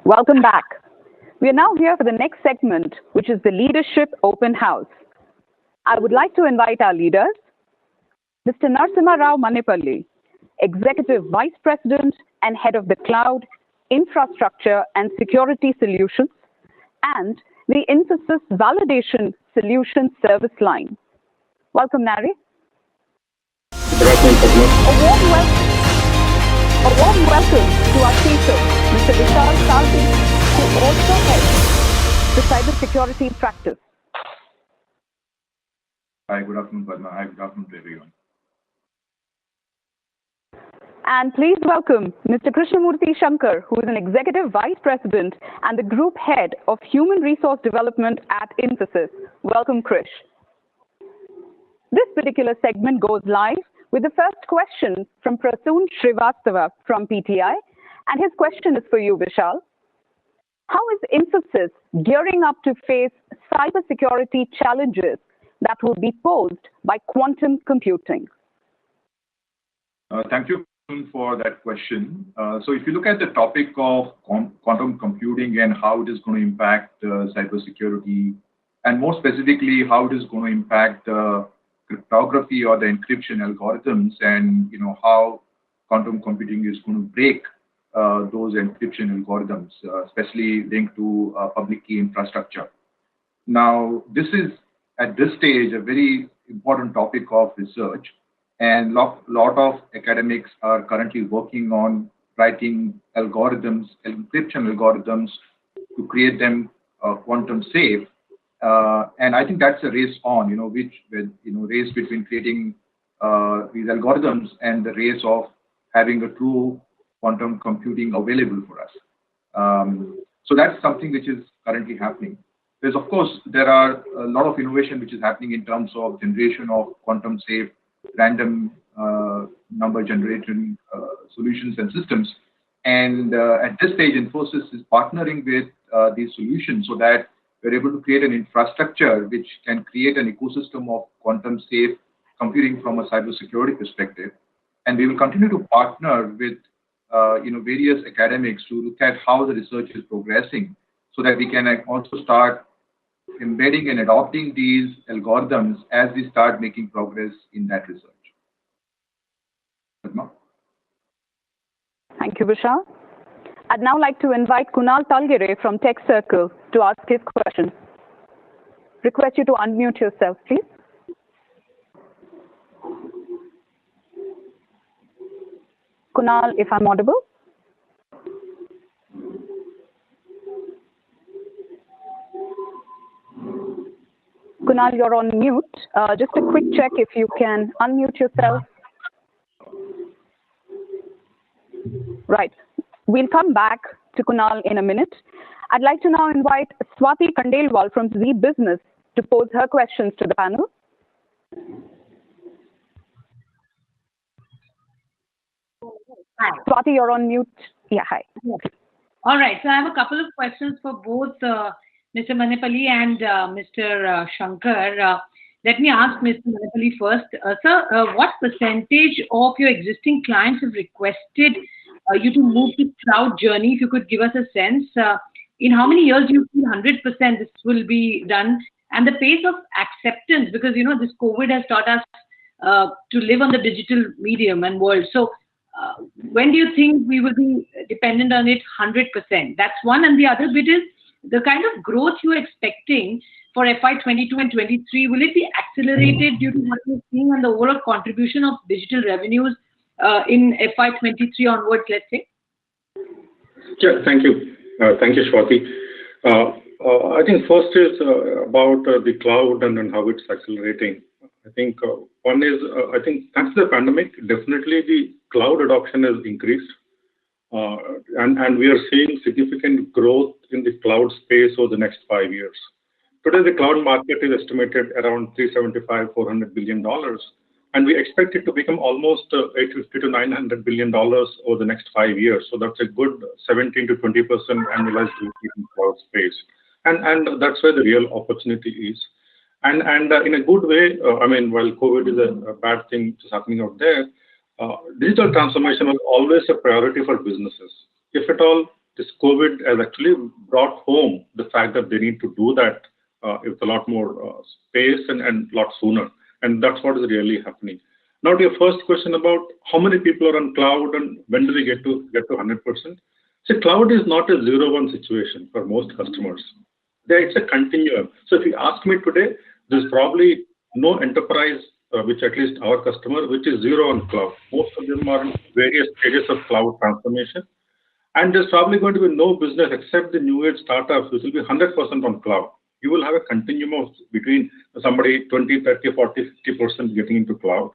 Welcome back. We are now here for the next segment, which is the Leadership Open House. I would like to invite our leaders, Mr. Narasimha Rao Manipalli, Executive Vice President and Head of the Cloud, Infrastructure and Security Solutions, and the Infosys Validation Solutions Service Line. Welcome, Nari. A warm welcome to our speaker, Mr. Vishal Salvi, who also heads the cybersecurity practice. Hi, good afternoon, Padma. Hi, good afternoon to everyone. And please welcome Mr. Krishnamurthy Shankar, who is an Executive Vice President and the Group Head of Human Resource Development at Infosys. Welcome, Krish. This particular segment goes live with the first question from Prasoon Srivastava from PTI. And his question is for you, Vishal. How is Infosys gearing up to face cybersecurity challenges that will be posed by quantum computing? Thank you for that question. So if you look at the topic of quantum computing and how it is going to impact cybersecurity, and more specifically, how it is going to impact cryptography or the encryption algorithms, and how quantum computing is going to break those encryption algorithms, especially linked to public key infrastructure. Now, this is at this stage a very important topic of research, and lot of academics are currently working on writing algorithms, encryption algorithms, to create them quantum safe. And I think that's a race on, race between creating these algorithms and the race of having a true quantum computing available for us. So that's something which is currently happening. There's, of course, there are a lot of innovation which is happening in terms of generation of quantum safe, random number generation solutions and systems. And at this stage, Infosys is partnering with these solutions so that we're able to create an infrastructure which can create an ecosystem of quantum safe computing from a cybersecurity perspective. And we will continue to partner with various academics to look at how the research is progressing, so that we can also start embedding and adopting these algorithms as we start making progress in that research. Padma? Thank you, Vishal. I'd now like to invite Kunal Talgere from Tech Circle to ask his question. Request you to unmute yourself, please. Kunal, if I'm audible. Kunal, you're on mute. Just a quick check if you can unmute yourself. Right. We'll come back to Kunal in a minute. I'd like to now invite Swati Kandelwal from Z Business to pose her questions to the panel. Hi. Swati, you're on mute. Yeah, hi. All right. So I have a couple of questions for both Mr. Manipalli and Mr. Shankar. Let me ask Mr. Manipalli first. Sir, what percentage of your existing clients have requested you to move to cloud journey? If you could give us a sense, in how many years do you feel 100% this will be done? And the pace of acceptance, because this COVID has taught us to live on the digital medium and world. So when do you think we will be dependent on it 100%? That's one. And the other bit is the kind of growth you're expecting for FY22 and 23. Will it be accelerated due to what you're seeing on the overall contribution of digital revenues in FY23 onwards, let's say? Yeah, thank you. Thank you, Swati. I think first is about the cloud and how it's accelerating. I think one is, I think thanks to the pandemic, definitely the cloud adoption has increased. And we are seeing significant growth in the cloud space over the next 5 years. Today, the cloud market is estimated around $375–400 billion. And we expect it to become almost $850–900 billion over the next 5 years. So that's a good 17–20% annualized growth in cloud space. And that's where the real opportunity is. And in a good way, I mean, while COVID is a bad thing which is happening out there, digital transformation was always a priority for businesses. If at all, this COVID has actually brought home the fact that they need to do that with a lot more space and a lot sooner. And that's what is really happening. Now to your first question about how many people are on cloud and when do we get to 100%? So cloud is not a 0-1 situation for most customers. It's a continuum. So if you ask me today, there's probably no enterprise, which at least our customer, which is 0 on cloud. Most of them are in various stages of cloud transformation. And there's probably going to be no business except the new age startups, which will be 100% on cloud. You will have a continuum of between somebody 20, 30, 40, 50% getting into cloud.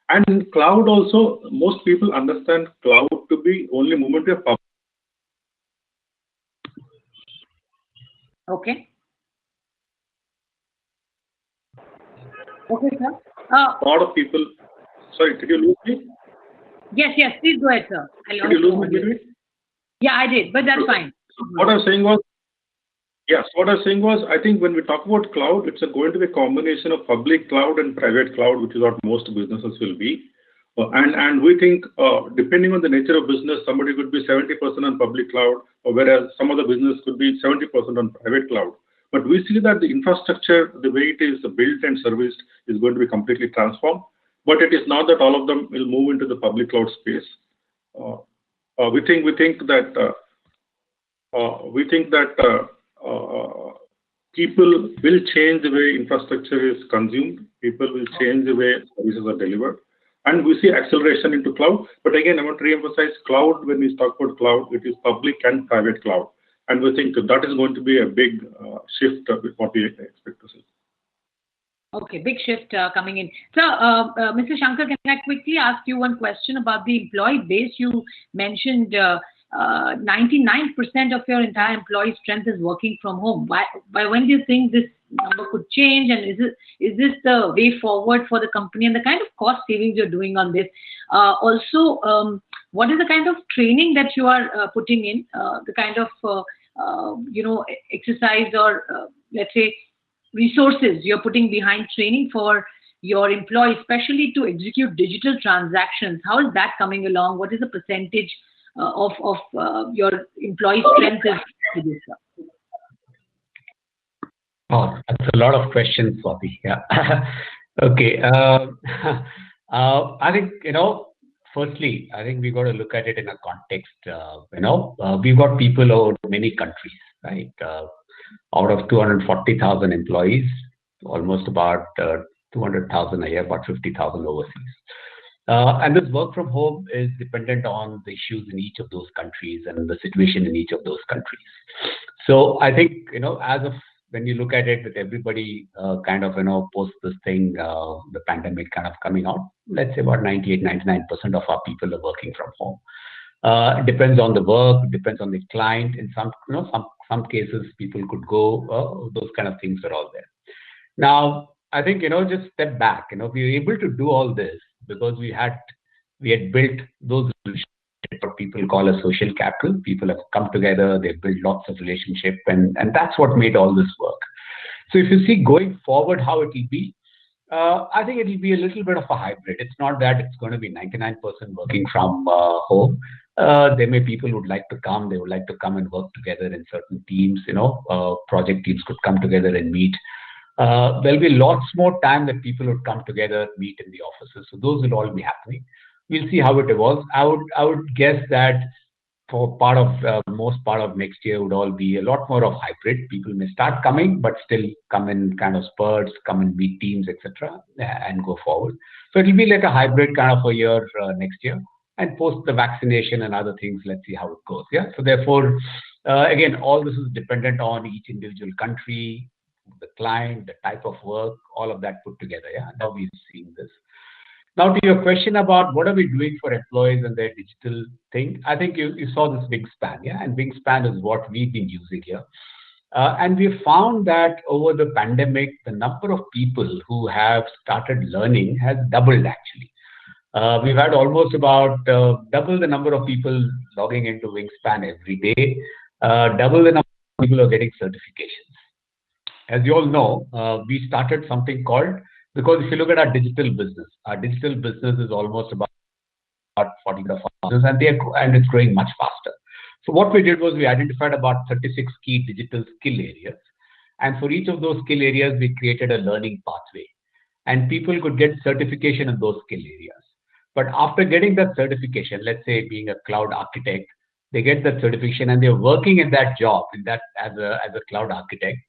And cloud also, most people understand cloud to be only movement of public. Okay. Okay, sir. A lot of people. Sorry, did you lose me? Yes, please go ahead, sir. Did you lose me, David? Yeah, I did, but that's fine. What I was saying was, I think when we talk about cloud, it's going to be a combination of public cloud and private cloud, which is what most businesses will be. And we think, depending on the nature of business, somebody could be 70% on public cloud, or whereas some other business could be 70% on private cloud. But we see that the infrastructure, the way it is built and serviced, is going to be completely transformed. But it is not that all of them will move into the public cloud space. We think that people will change the way infrastructure is consumed. People will change the way services are delivered. And we see acceleration into cloud. But again, I want to reemphasize cloud. When we talk about cloud, it is public and private cloud. And we think that is going to be a big shift with what we expect to see. Okay, big shift coming in. So, Mr. Shankar, can I quickly ask you one question about the employee base? You mentioned 99% of your entire employee strength is working from home. By when do you think this number could change? And is this the way forward for the company and the kind of cost savings you're doing on this? Also, what is the kind of training that you are putting in? The kind of exercise or let's say resources you're putting behind training for your employees, especially to execute digital transactions. How is that coming along? What is the percentage of your employee strength is this? Oh, that's a lot of questions, Swati. Yeah. Okay. I think, firstly, I think we got to look at it in a context. We've got people over many countries, right? Out of 240,000 employees, almost about 200,000 a year, about 50,000 overseas. And this work from home is dependent on the issues in each of those countries and the situation in each of those countries. So I think, as of when you look at it with everybody post this thing, the pandemic kind of coming out, let's say about 98-99% of our people are working from home. It depends on the work, it depends on the client. In some cases, people could go, those kind of things are all there. Now, I think, just step back, we were able to do all this because we had built those relationships, what people call a social capital. People have come together, they've built lots of relationship, and that's what made all this work. So if you see going forward how it will be, I think it will be a little bit of a hybrid. It's not that it's going to be 99% working from home. There may people who would like to come, they would like to come and work together in certain teams, project teams could come together and meet. There'll be lots more time that people would come together, meet in the offices. So those will all be happening. We'll see how it evolves. I would guess that for most part of next year would all be a lot more of hybrid. People may start coming, but still come in kind of spurts, come and meet teams, etc., and go forward. So it'll be like a hybrid kind of a year next year. And post the vaccination and other things, let's see how it goes. Yeah. So therefore, again, all this is dependent on each individual country, the client, the type of work, all of that put together. Yeah. Now we're seeing this. Now to your question about what are we doing for employees and their digital thing, I think you saw this Wingspan, yeah, and Wingspan is what we've been using here. And we found that over the pandemic, the number of people who have started learning has doubled actually. We've had almost about double the number of people logging into Wingspan every day, double the number of people who are getting certifications. As you all know, we started something called, because if you look at our digital business is almost about 40 and it's growing much faster. So what we did was we identified about 36 key digital skill areas. And for each of those skill areas, we created a learning pathway. And people could get certification in those skill areas. But after getting that certification, let's say being a cloud architect, they get that certification and they're working in that job in that as a cloud architect.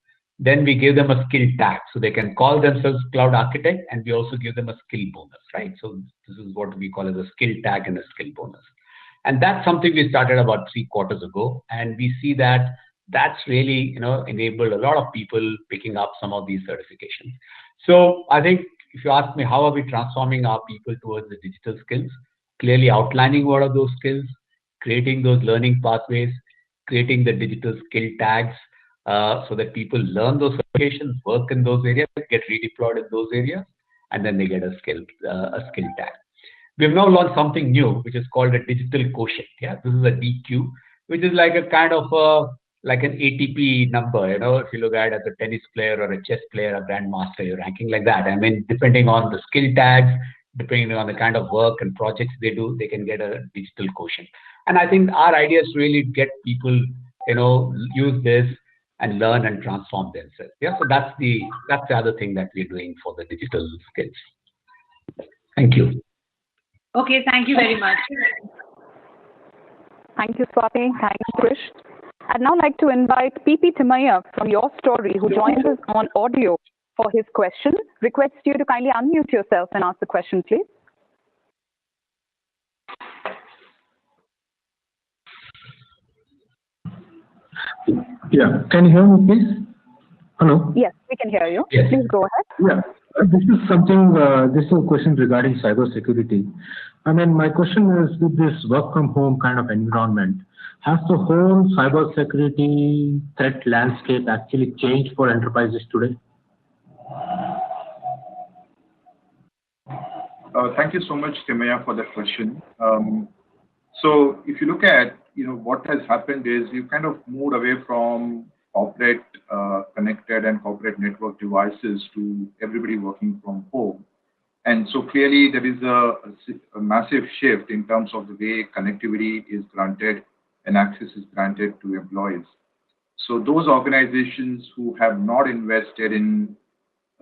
Then we give them a skill tag. So they can call themselves cloud architect, and we also give them a skill bonus, right? So this is what we call as a skill tag and a skill bonus. And that's something we started about 3 quarters ago. And we see that that's really, enabled a lot of people picking up some of these certifications. So I think if you ask me, how are we transforming our people towards the digital skills? Clearly outlining what are those skills, creating those learning pathways, creating the digital skill tags, so that people learn those certifications, work in those areas, get redeployed in those areas, and then they get a skill tag. We've now launched something new, which is called a digital quotient. Yeah, this is a DQ, which is like a kind of like an ATP number. If you look at it as a tennis player or a chess player, a grandmaster, you're ranking like that. I mean, depending on the skill tags, depending on the kind of work and projects they do, they can get a digital quotient. And I think our idea is really get people, use this and learn and transform themselves. Yeah, so that's the other thing that we're doing for the digital skills. Thank you. Okay, thank you very much. Thank you, Swati. Thanks, Krish. I'd now like to invite P.P. Timaya from Your Story, who joins us on audio for his question. Request you to kindly unmute yourself and ask the question, please. Yeah, can you hear me, please? Hello? Yes, we can hear you. Yes. Please go ahead. Yeah, this is something, this is a question regarding cybersecurity. I mean, my question is, with this work from home kind of environment, has the whole cybersecurity threat landscape actually changed for enterprises today? Thank you so much, Timaya, for that question. So if you look at, what has happened is you kind of moved away from corporate connected and corporate network devices to everybody working from home. And so clearly there is a massive shift in terms of the way connectivity is granted and access is granted to employees. So those organizations who have not invested in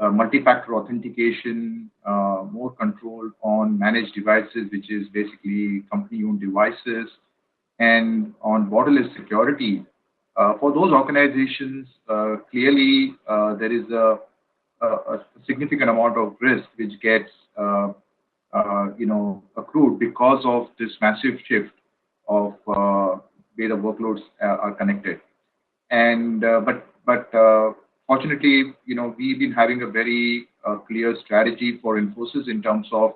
multi-factor authentication, more control on managed devices, which is basically company-owned devices, and on borderless security, for those organizations, clearly there is a significant amount of risk which gets accrued because of this massive shift of where the workloads are connected. And but fortunately, we've been having a very clear strategy for Infosys in terms of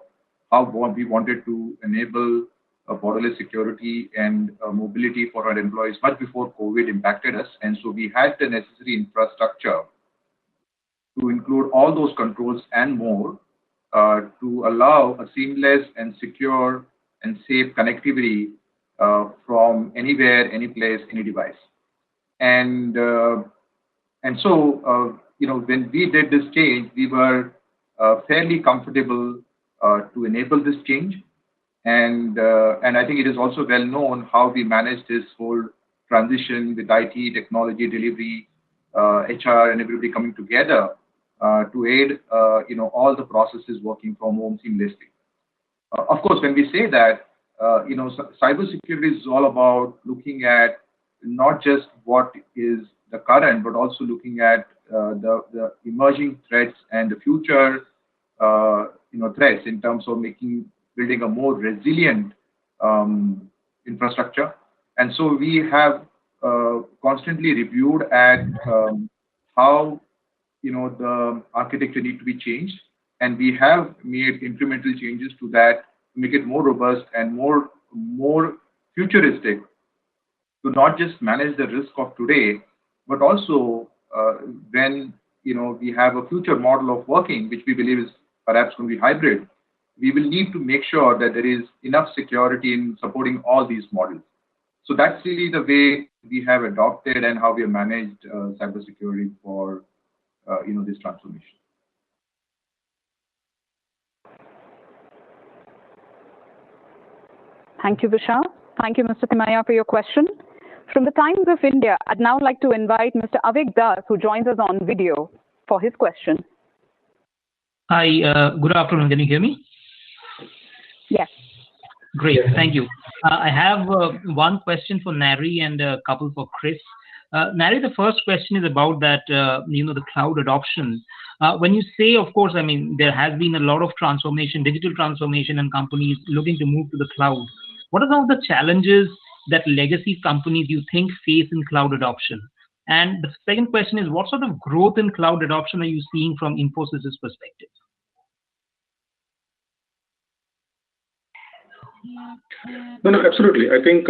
how we wanted to enable borderless security and mobility for our employees much before COVID impacted us. And so we had the necessary infrastructure to include all those controls and more to allow a seamless and secure and safe connectivity from anywhere, any place, any device. And so when we did this change, we were fairly comfortable to enable this change. And I think it is also well known how we managed this whole transition with IT, technology, delivery, HR, and everybody coming together to aid all the processes working from home seamlessly. Of course, when we say that, cybersecurity is all about looking at not just what is the current, but also looking at the emerging threats and the future threats in terms of building a more resilient infrastructure. And so we have constantly reviewed at how the architecture need to be changed, and we have made incremental changes to that to make it more robust and more futuristic, to not just manage the risk of today, but also when we have a future model of working, which we believe is perhaps going to be hybrid, we will need to make sure that there is enough security in supporting all these models. So that's really the way we have adopted and how we have managed cybersecurity for this transformation. Thank you, Vishal. Thank you, Mr. Timaya, for your question. From the Times of India, I'd now like to invite Mr. Avik Das, who joins us on video, for his question. Hi, good afternoon. Can you hear me? Yes. Great, thank you. I have one question for Nari and a couple for Chris. Nari, the first question is about that, the cloud adoption. When you say, of course, I mean, there has been a lot of transformation, digital transformation, and companies looking to move to the cloud. What are some of the challenges that legacy companies you think face in cloud adoption? And the second question is, what sort of growth in cloud adoption are you seeing from Infosys' perspective? No, absolutely. I think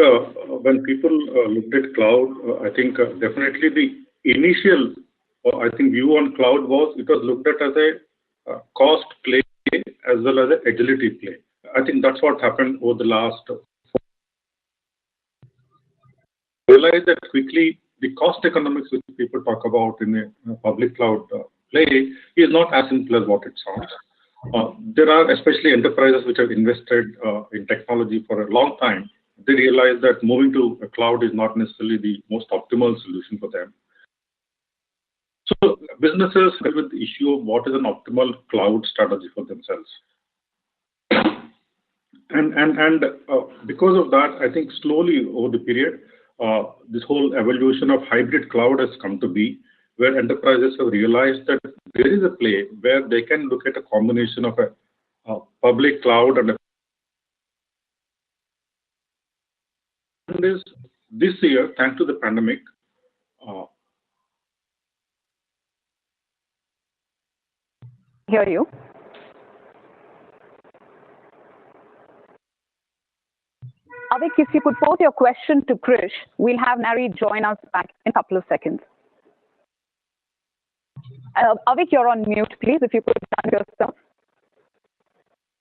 when people looked at cloud, I think definitely the initial, view on cloud was it was looked at as a cost play as well as an agility play. I think that's what happened over the last. Realize that quickly the cost economics which people talk about in a public cloud play is not as simple as what it sounds. There are especially enterprises which have invested in technology for a long time. They realize that moving to a cloud is not necessarily the most optimal solution for them. So businesses deal with the issue of what is an optimal cloud strategy for themselves. And because of that, I think slowly over the period, this whole evolution of hybrid cloud has come to be, where enterprises have realized that there is a play where they can look at a combination of a public cloud and this year, thanks to the pandemic, Hear you. Avik, if you could pose your question to Krish, we'll have Nari join us back in a couple of seconds. Avik, you're on mute, please, if you could unmute yourself.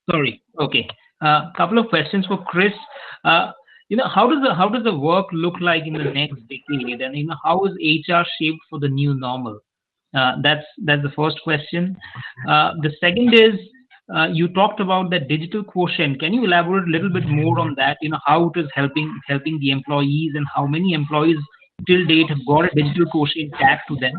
Sorry. Okay. Couple of questions for Chris. How does the work look like in the next decade, and how is HR shaped for the new normal? That's the first question. The second is you talked about the digital quotient. Can you elaborate a little bit more on that? How it is helping the employees, and how many employees till date have got a digital quotient tagged to them?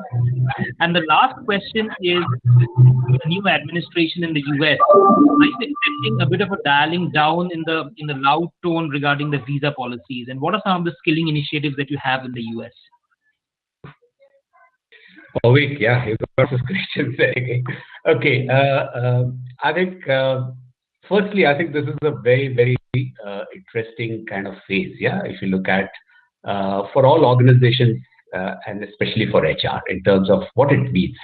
And the last question is the new administration in the US. Are you expecting a bit of a dialing down in the loud tone regarding the visa policies? And what are some of the skilling initiatives that you have in the US? Avik, yeah, you got those questions. Okay, I think firstly, I think this is a very, very interesting kind of phase. Yeah, if you look at for all organizations and especially for HR in terms of what it means.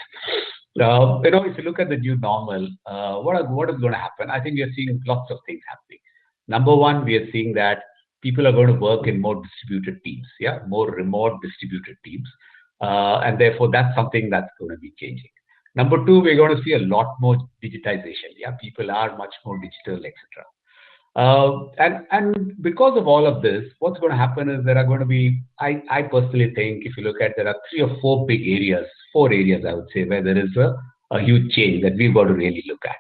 If you look at the new normal, what is going to happen? I think we are seeing lots of things happening. Number one, we are seeing that people are going to work in more distributed teams. Yeah, more remote distributed teams. And therefore, that's something that's going to be changing. Number two, we're going to see a lot more digitization. Yeah, people are much more digital, etc. And because of all of this, what's going to happen is there are going to be, I personally think, if you look at, there are 3 or 4 big areas, 4 areas, I would say, where there is a huge change that we've got to really look at.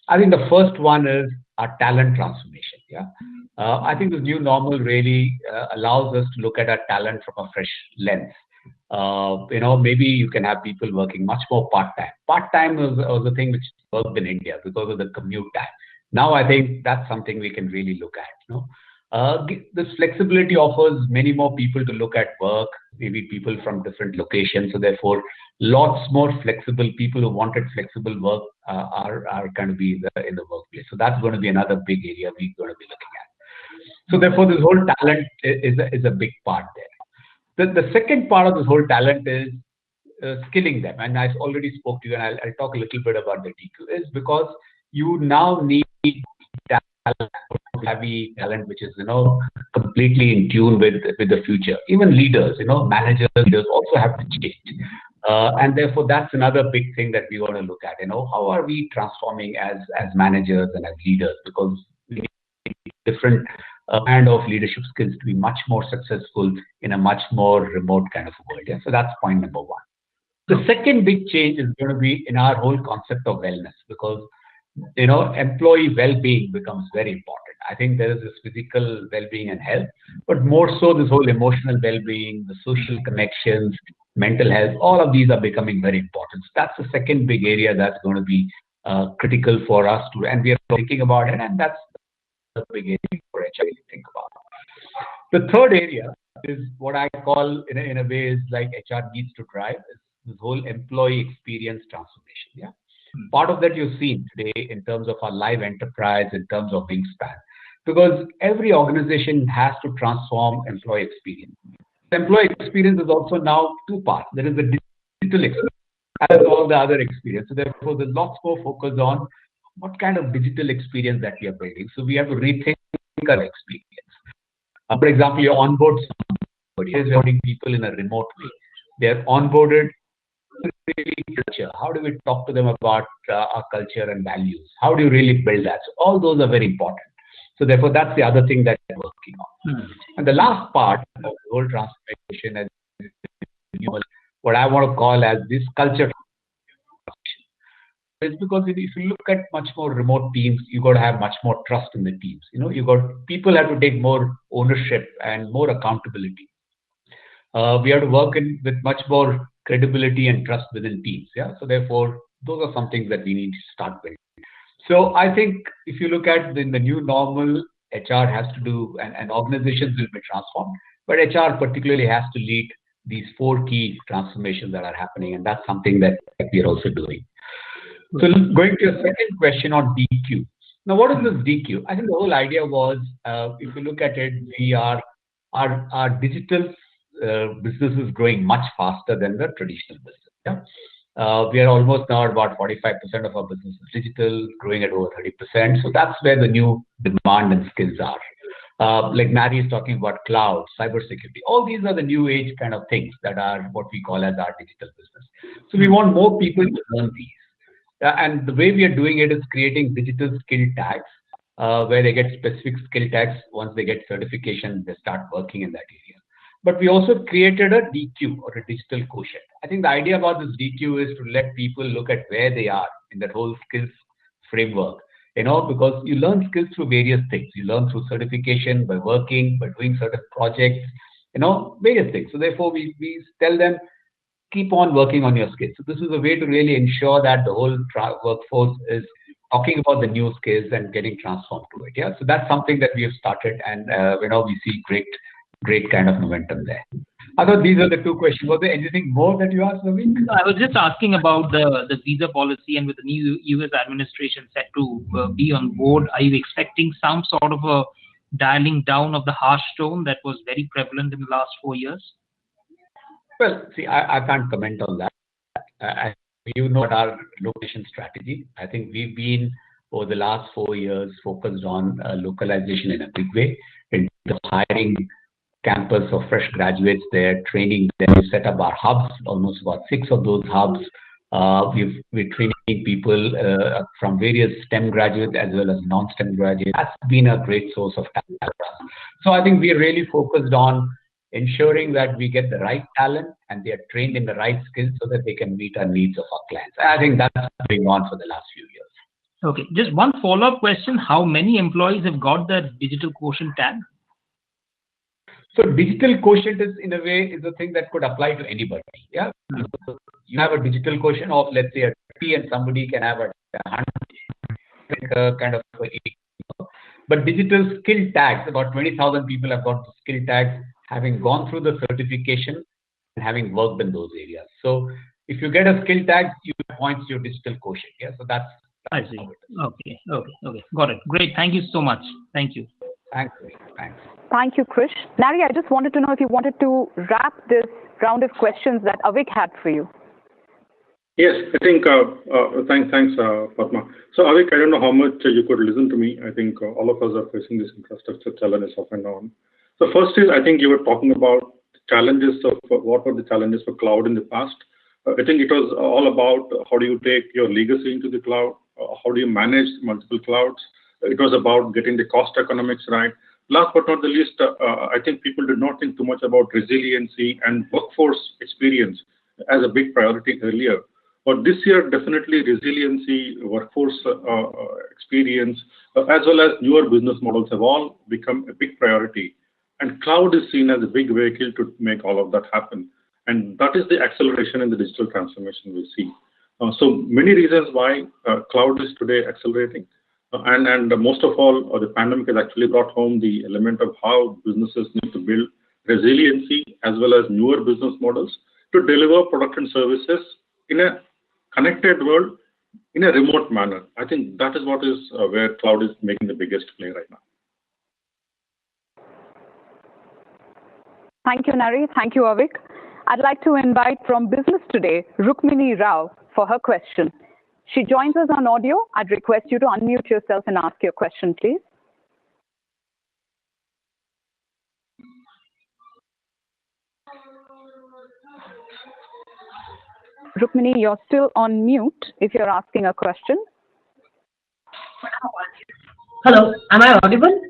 I think the first one is our talent transformation. Yeah, I think the new normal really allows us to look at our talent from a fresh lens. Maybe you can have people working much more part-time. Part-time was a thing which worked in India because of the commute time. Now I think that's something we can really look at. This flexibility offers many more people to look at work, maybe people from different locations. So therefore, lots more flexible people who wanted flexible work are going to be in the workplace. So that's going to be another big area we're going to be looking at. So therefore, this whole talent is a big part there. The second part of this whole talent is skilling them. And I already spoke to you, and I'll talk a little bit about the DQ, is because you now need heavy talent, which is, completely in tune with the future. Even leaders, managers, leaders also have to change. And therefore, that's another big thing that we want to look at. How are we transforming as managers and as leaders? Because we need different kind of leadership skills to be much more successful in a much more remote kind of world. Yeah? So that's point number one. The second big change is going to be in our whole concept of wellness, because employee well-being becomes very important. I think there is this physical well-being and health, but more so this whole emotional well-being, the social connections, mental health, all of these are becoming very important. So that's the second big area that's going to be critical for us to, and we are thinking about it, and that's the big area for HR to think about. The third area is what I call, in a way, is like HR needs to drive is this whole employee experience transformation. Yeah, part of that you've seen today in terms of our live enterprise, in terms of Wingspan, because every organization has to transform employee experience. Employee experience is also now two parts. There is the digital experience as all the other experience. So therefore, there's lots more focus on what kind of digital experience that we are building. So we have to rethink our experience. For example, you onboard somebody, is onboarding people in a remote way. They're onboarded really culture. How do we talk to them about our culture and values? How do you really build that? So all those are very important. So therefore, that's the other thing that we're working on. And the last part of the whole transformation is what I want to call as this culture. It's because if you look at much more remote teams, you got to have much more trust in the teams. You got people have to take more ownership and more accountability. We have to work with much more credibility and trust within teams. Yeah. So therefore, those are some things that we need to start with. So I think if you look at the new normal, HR has to do, and organizations will be transformed, but HR particularly has to lead these 4 key transformations that are happening, and that's something that we are also doing. So going to your second question on DQ. Now, what is this DQ? I think the whole idea was, if you look at it, our digital business is growing much faster than the traditional business. Yeah? We are almost now at about 45% of our business is digital, growing at over 30%. So that's where the new demand and skills are. Like Mary is talking about cloud, cybersecurity. All these are the new age kind of things that are what we call as our digital business. So we want more people to learn these. And the way we are doing it is creating digital skill tags, where they get specific skill tags. Once they get certification, they start working in that area. But we also created a DQ, or a digital quotient. I think the idea about this DQ is to let people look at where they are in that whole skills framework. Because you learn skills through various things. You learn through certification, by working, by doing certain projects, various things. So therefore, we tell them, keep on working on your skills. So this is a way to really ensure that the whole workforce is talking about the new skills and getting transformed to it. Yeah. So that's something that we have started, and we see great kind of momentum there. I thought these are the 2 questions. Was there anything more that you asked, Naveen? I was just asking about the visa policy, and with the new US administration set to be on board, are you expecting some sort of a dialing down of the harsh tone that was very prevalent in the last 4 years? Well, see, I can't comment on that. You know our location strategy. I think we've been, over the last 4 years, focused on localization in a big way, in terms of hiring campus of fresh graduates there, training them. We set up our hubs, almost about 6 of those hubs. We're training people from various STEM graduates as well as non-STEM graduates. That's been a great source of talent for us. So I think we're really focused on ensuring that we get the right talent and they are trained in the right skills so that they can meet our needs of our clients. I think that's been on for the last few years. Okay, just one follow-up question. How many employees have got the digital quotient tag? So digital quotient is, in a way, is a thing that could apply to anybody. Yeah. So you have a digital quotient of, let's say, a 30, and somebody can have a 100 kind of. But digital skill tags, about 20,000 people have got the skill tags, having gone through the certification and having worked in those areas. So if you get a skill tag, you points to your digital quotient. Yeah. So that's I see. Okay. Got it. Great. Thank you so much. Thank you. Thanks. Thank you, Krish. Nari, I just wanted to know if you wanted to wrap this round of questions that Avik had for you. Yes, I think, thanks, Padma. So Avik, I don't know how much you could listen to me. I think all of us are facing this infrastructure challenges off and on. So first is, I think you were talking about challenges of what were the challenges for cloud in the past. I think it was all about how do you take your legacy into the cloud, how do you manage multiple clouds. It was about getting the cost economics right. Last but not the least, I think people did not think too much about resiliency and workforce experience as a big priority earlier. But this year, definitely resiliency, workforce experience, as well as newer business models have all become a big priority. And cloud is seen as a big vehicle to make all of that happen. And that is the acceleration in the digital transformation we see. So many reasons why cloud is today accelerating. And most of all, the pandemic has actually brought home the element of how businesses need to build resiliency as well as newer business models to deliver product and services in a connected world in a remote manner. I think that is what is where cloud is making the biggest play right now. Thank you, Nari. Thank you, Avik. I'd like to invite from Business Today, Rukmini Rao, for her question. She joins us on audio. I'd request you to unmute yourself and ask your question, please. Rukmini, you're still on mute if you're asking a question. Hello, am I audible?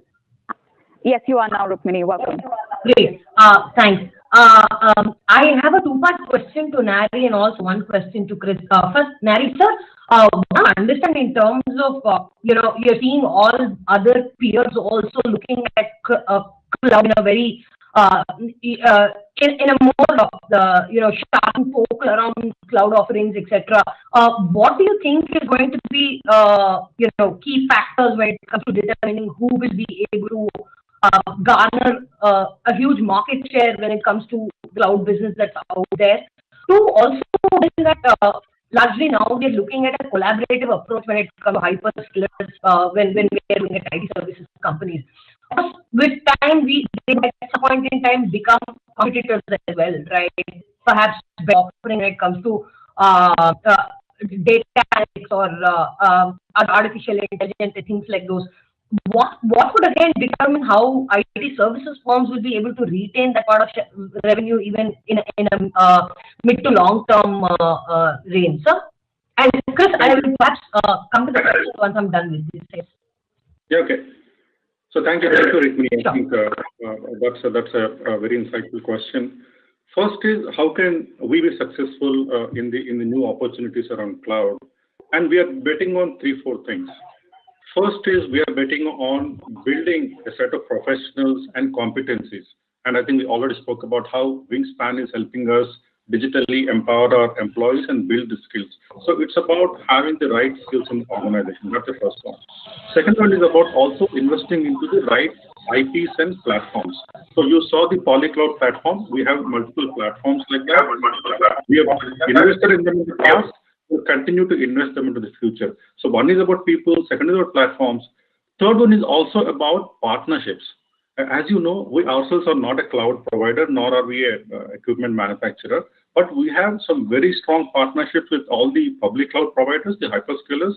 Yes, you are now, Rukmini. Welcome. Great. Thanks. I have a two-part question to Nari and also one question to Chris. First, Nari, sir, I understand in terms of, you're seeing all other peers also looking at cloud in a very, in a more of the, sharp focus around cloud offerings, etc. What do you think is going to be, key factors when it comes to determining who will be able to garner a huge market share when it comes to cloud business that's out there? Two, also that largely now we're looking at a collaborative approach when it comes to hyperscalers when we are looking at IT services companies. With time, they at some point in time become competitors as well, right? Perhaps by offering when it comes to data analytics or artificial intelligence and things like those. What would again determine how IT services firms will be able to retain that part of revenue even in a mid to long term range, sir? And Chris, I will perhaps come to the question once I'm done with this. Yeah, okay. So thank you, Rukmini. I think that's a very insightful question. First is how can we be successful in the new opportunities around cloud? And we are betting on 3-4 things. First is we are betting on building a set of professionals and competencies. And I think we already spoke about how Wingspan is helping us digitally empower our employees and build the skills. So it's about having the right skills in the organization. That's the first one. Second one is about also investing into the right IPs and platforms. So you saw the Polycloud platform. We have multiple platforms like that. We have invested in them in the past. We'll continue to invest them into the future. So one is about people, second is about platforms. Third one is also about partnerships. As you know, we ourselves are not a cloud provider, nor are we a equipment manufacturer, but we have some very strong partnerships with all the public cloud providers, the hyperscalers,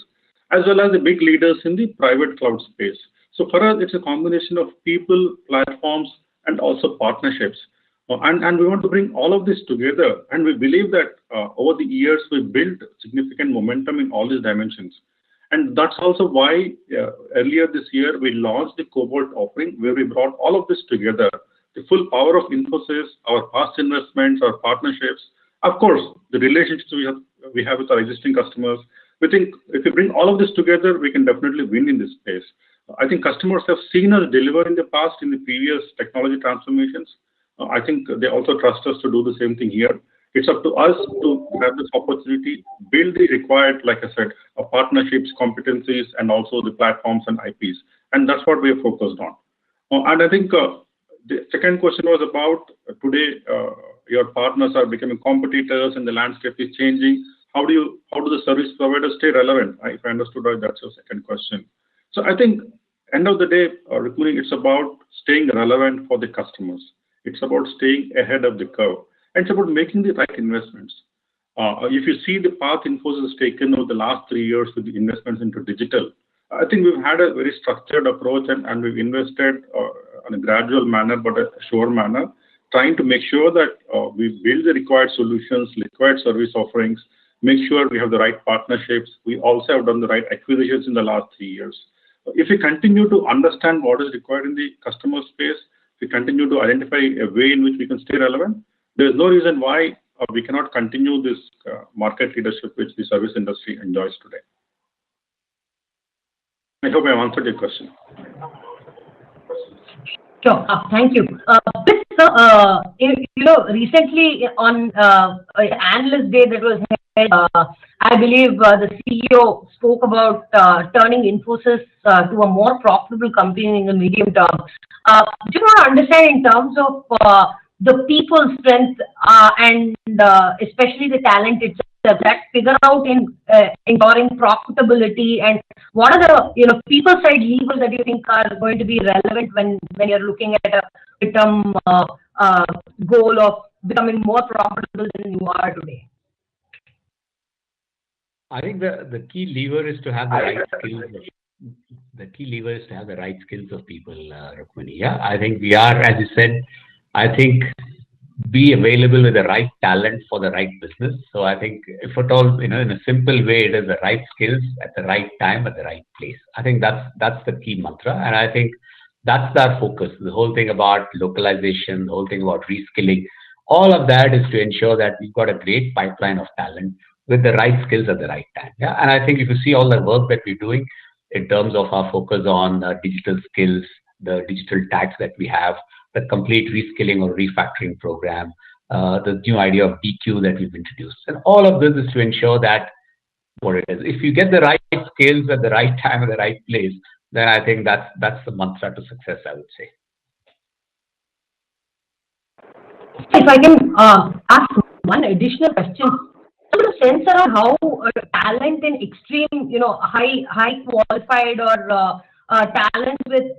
as well as the big leaders in the private cloud space. So for us, it's a combination of people, platforms, and also partnerships. And we want to bring all of this together. And we believe that over the years, we built significant momentum in all these dimensions. And that's also why earlier this year, we launched the Cobalt offering, where we brought all of this together. The full power of Infosys, our past investments, our partnerships, of course, the relationships we have with our existing customers. We think if we bring all of this together, we can definitely win in this space. I think customers have seen us deliver in the past, in the previous technology transformations. I think they also trust us to do the same thing here. It's up to us to have this opportunity, build the required, like I said, partnerships, competencies, and also the platforms and IPs. And that's what we are focused on. And I think the second question was about today, your partners are becoming competitors and the landscape is changing. How do the service providers stay relevant? If I understood right, that's your second question. So I think end of the day, Rukmini, it's about staying relevant for the customers. It's about staying ahead of the curve. And it's about making the right investments. If you see the path Infosys has taken over the last 3 years with the investments into digital, I think we've had a very structured approach and we've invested in a gradual manner, but a sure manner, trying to make sure that we build the required solutions, required service offerings, make sure we have the right partnerships. We also have done the right acquisitions in the last 3 years. If we continue to understand what is required in the customer space, we continue to identify a way in which we can stay relevant, there's no reason why we cannot continue this market leadership which the service industry enjoys today. I hope I have answered your question. Sure. Thank you. Recently on Analyst Day that was held, I believe the CEO spoke about turning Infosys to a more profitable company in the medium term. Do you want to understand in terms of the people strength and especially the talent itself that figure out in ensuring profitability, and what are the people side levers that you think are going to be relevant when you're looking at a midterm goal of becoming more profitable than you are today? I think the key lever is to have the right skills. The key lever is to have the right skills of people, Rukmini. Yeah, I think we are, as you said, I think be available with the right talent for the right business. So I think if at all, in a simple way, it is the right skills at the right time at the right place. I think that's the key mantra, and I think that's our focus. The whole thing about localization, the whole thing about reskilling, all of that is to ensure that we've got a great pipeline of talent with the right skills at the right time. Yeah, and I think if you see all the work that we're doing in terms of our focus on digital skills, the digital tags that we have, the complete reskilling or refactoring program, the new idea of DQ that we've introduced. And all of this is to ensure that what it is. If you get the right skills at the right time at the right place, then I think that's the mantra to success, I would say. If I can ask one additional question, some sense around how talent in extreme, high qualified or talent with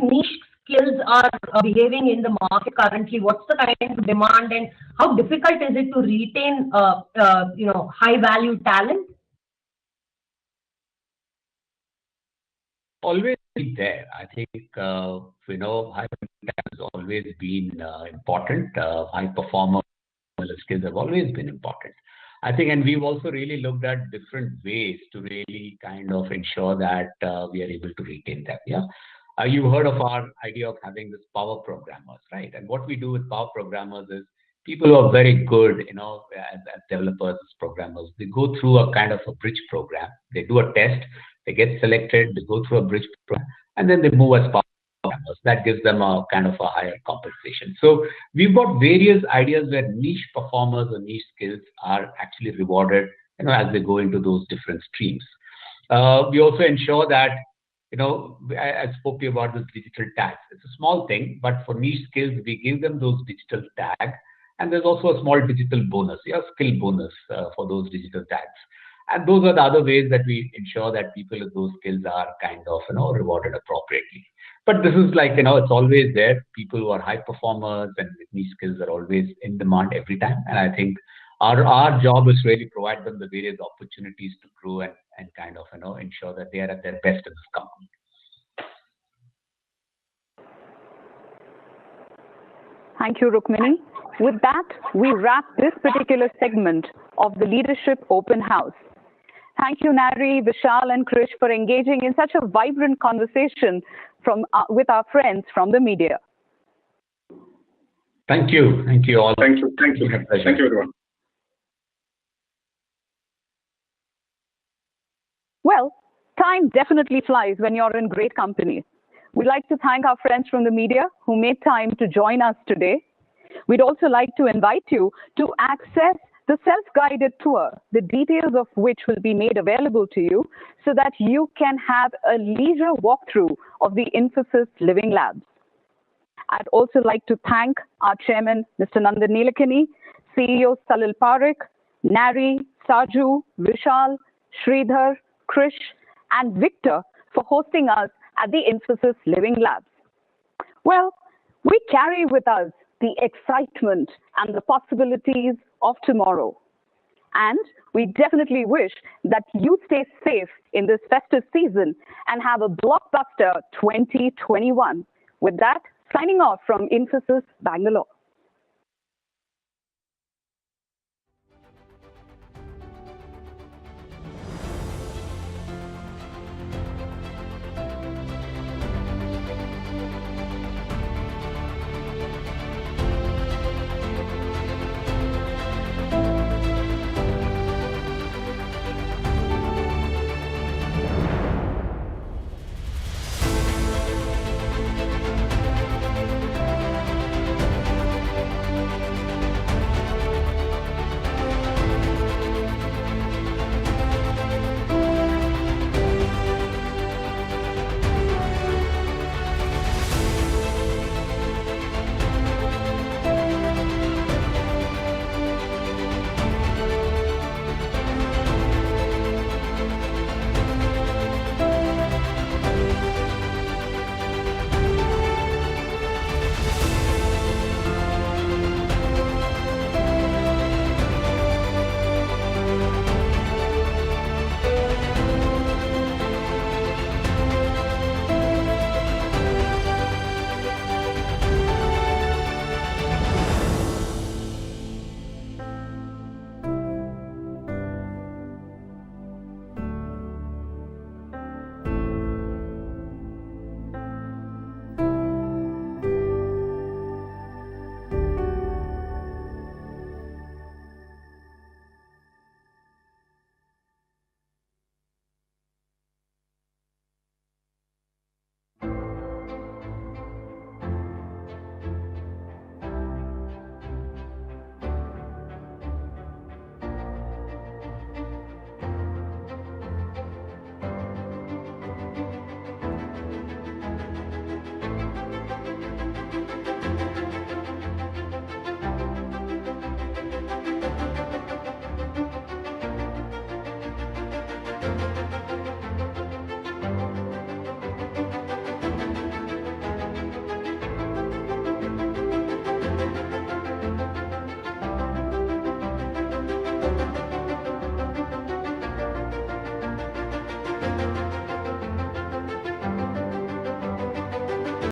niche skills are behaving in the market currently? What's the kind of demand, and how difficult is it to retain high value talent? Always been there. I think high talent has always been important. High performer skills have always been important. I think, and we've also really looked at different ways to really kind of ensure that we are able to retain them. Yeah. You've heard of our idea of having this power programmers, right? And what we do with power programmers is people who are very good, as developers, as programmers, they go through a kind of a bridge program. They do a test, they get selected, they go through a bridge program, and then they move as power programmers. That gives them a kind of a higher compensation. So we've got various ideas where niche performers or niche skills are actually rewarded, as they go into those different streams. We also ensure that I spoke to you about this digital tags. It's a small thing, but for niche skills, we give them those digital tags, and there's also a small digital bonus, skill bonus for those digital tags. And those are the other ways that we ensure that people with those skills are kind of, rewarded appropriately. But this is like, it's always there. People who are high performers and with niche skills are always in demand every time. And I think our job is really provide them the various opportunities to grow and kind of, ensure that they are at their best in this company. Thank you, Rukmini. With that, we wrap this particular segment of the Leadership Open House. Thank you, Nari, Vishal, and Krish for engaging in such a vibrant conversation with our friends from the media. Thank you. Thank you all. Thank you. Thank you. Thank you, everyone. Well, time definitely flies when you're in great company. We'd like to thank our friends from the media who made time to join us today. We'd also like to invite you to access the self-guided tour, the details of which will be made available to you so that you can have a leisure walkthrough of the Infosys Living Labs. I'd also like to thank our chairman, Mr. Nandan Nilekani, CEO Salil Parekh, Nari, Saju, Vishal, Sridhar, Krish, and Victor for hosting us at the Infosys Living Labs. Well, we carry with us the excitement and the possibilities of tomorrow. And we definitely wish that you stay safe in this festive season and have a blockbuster 2021. With that, signing off from Infosys Bangalore. Bye.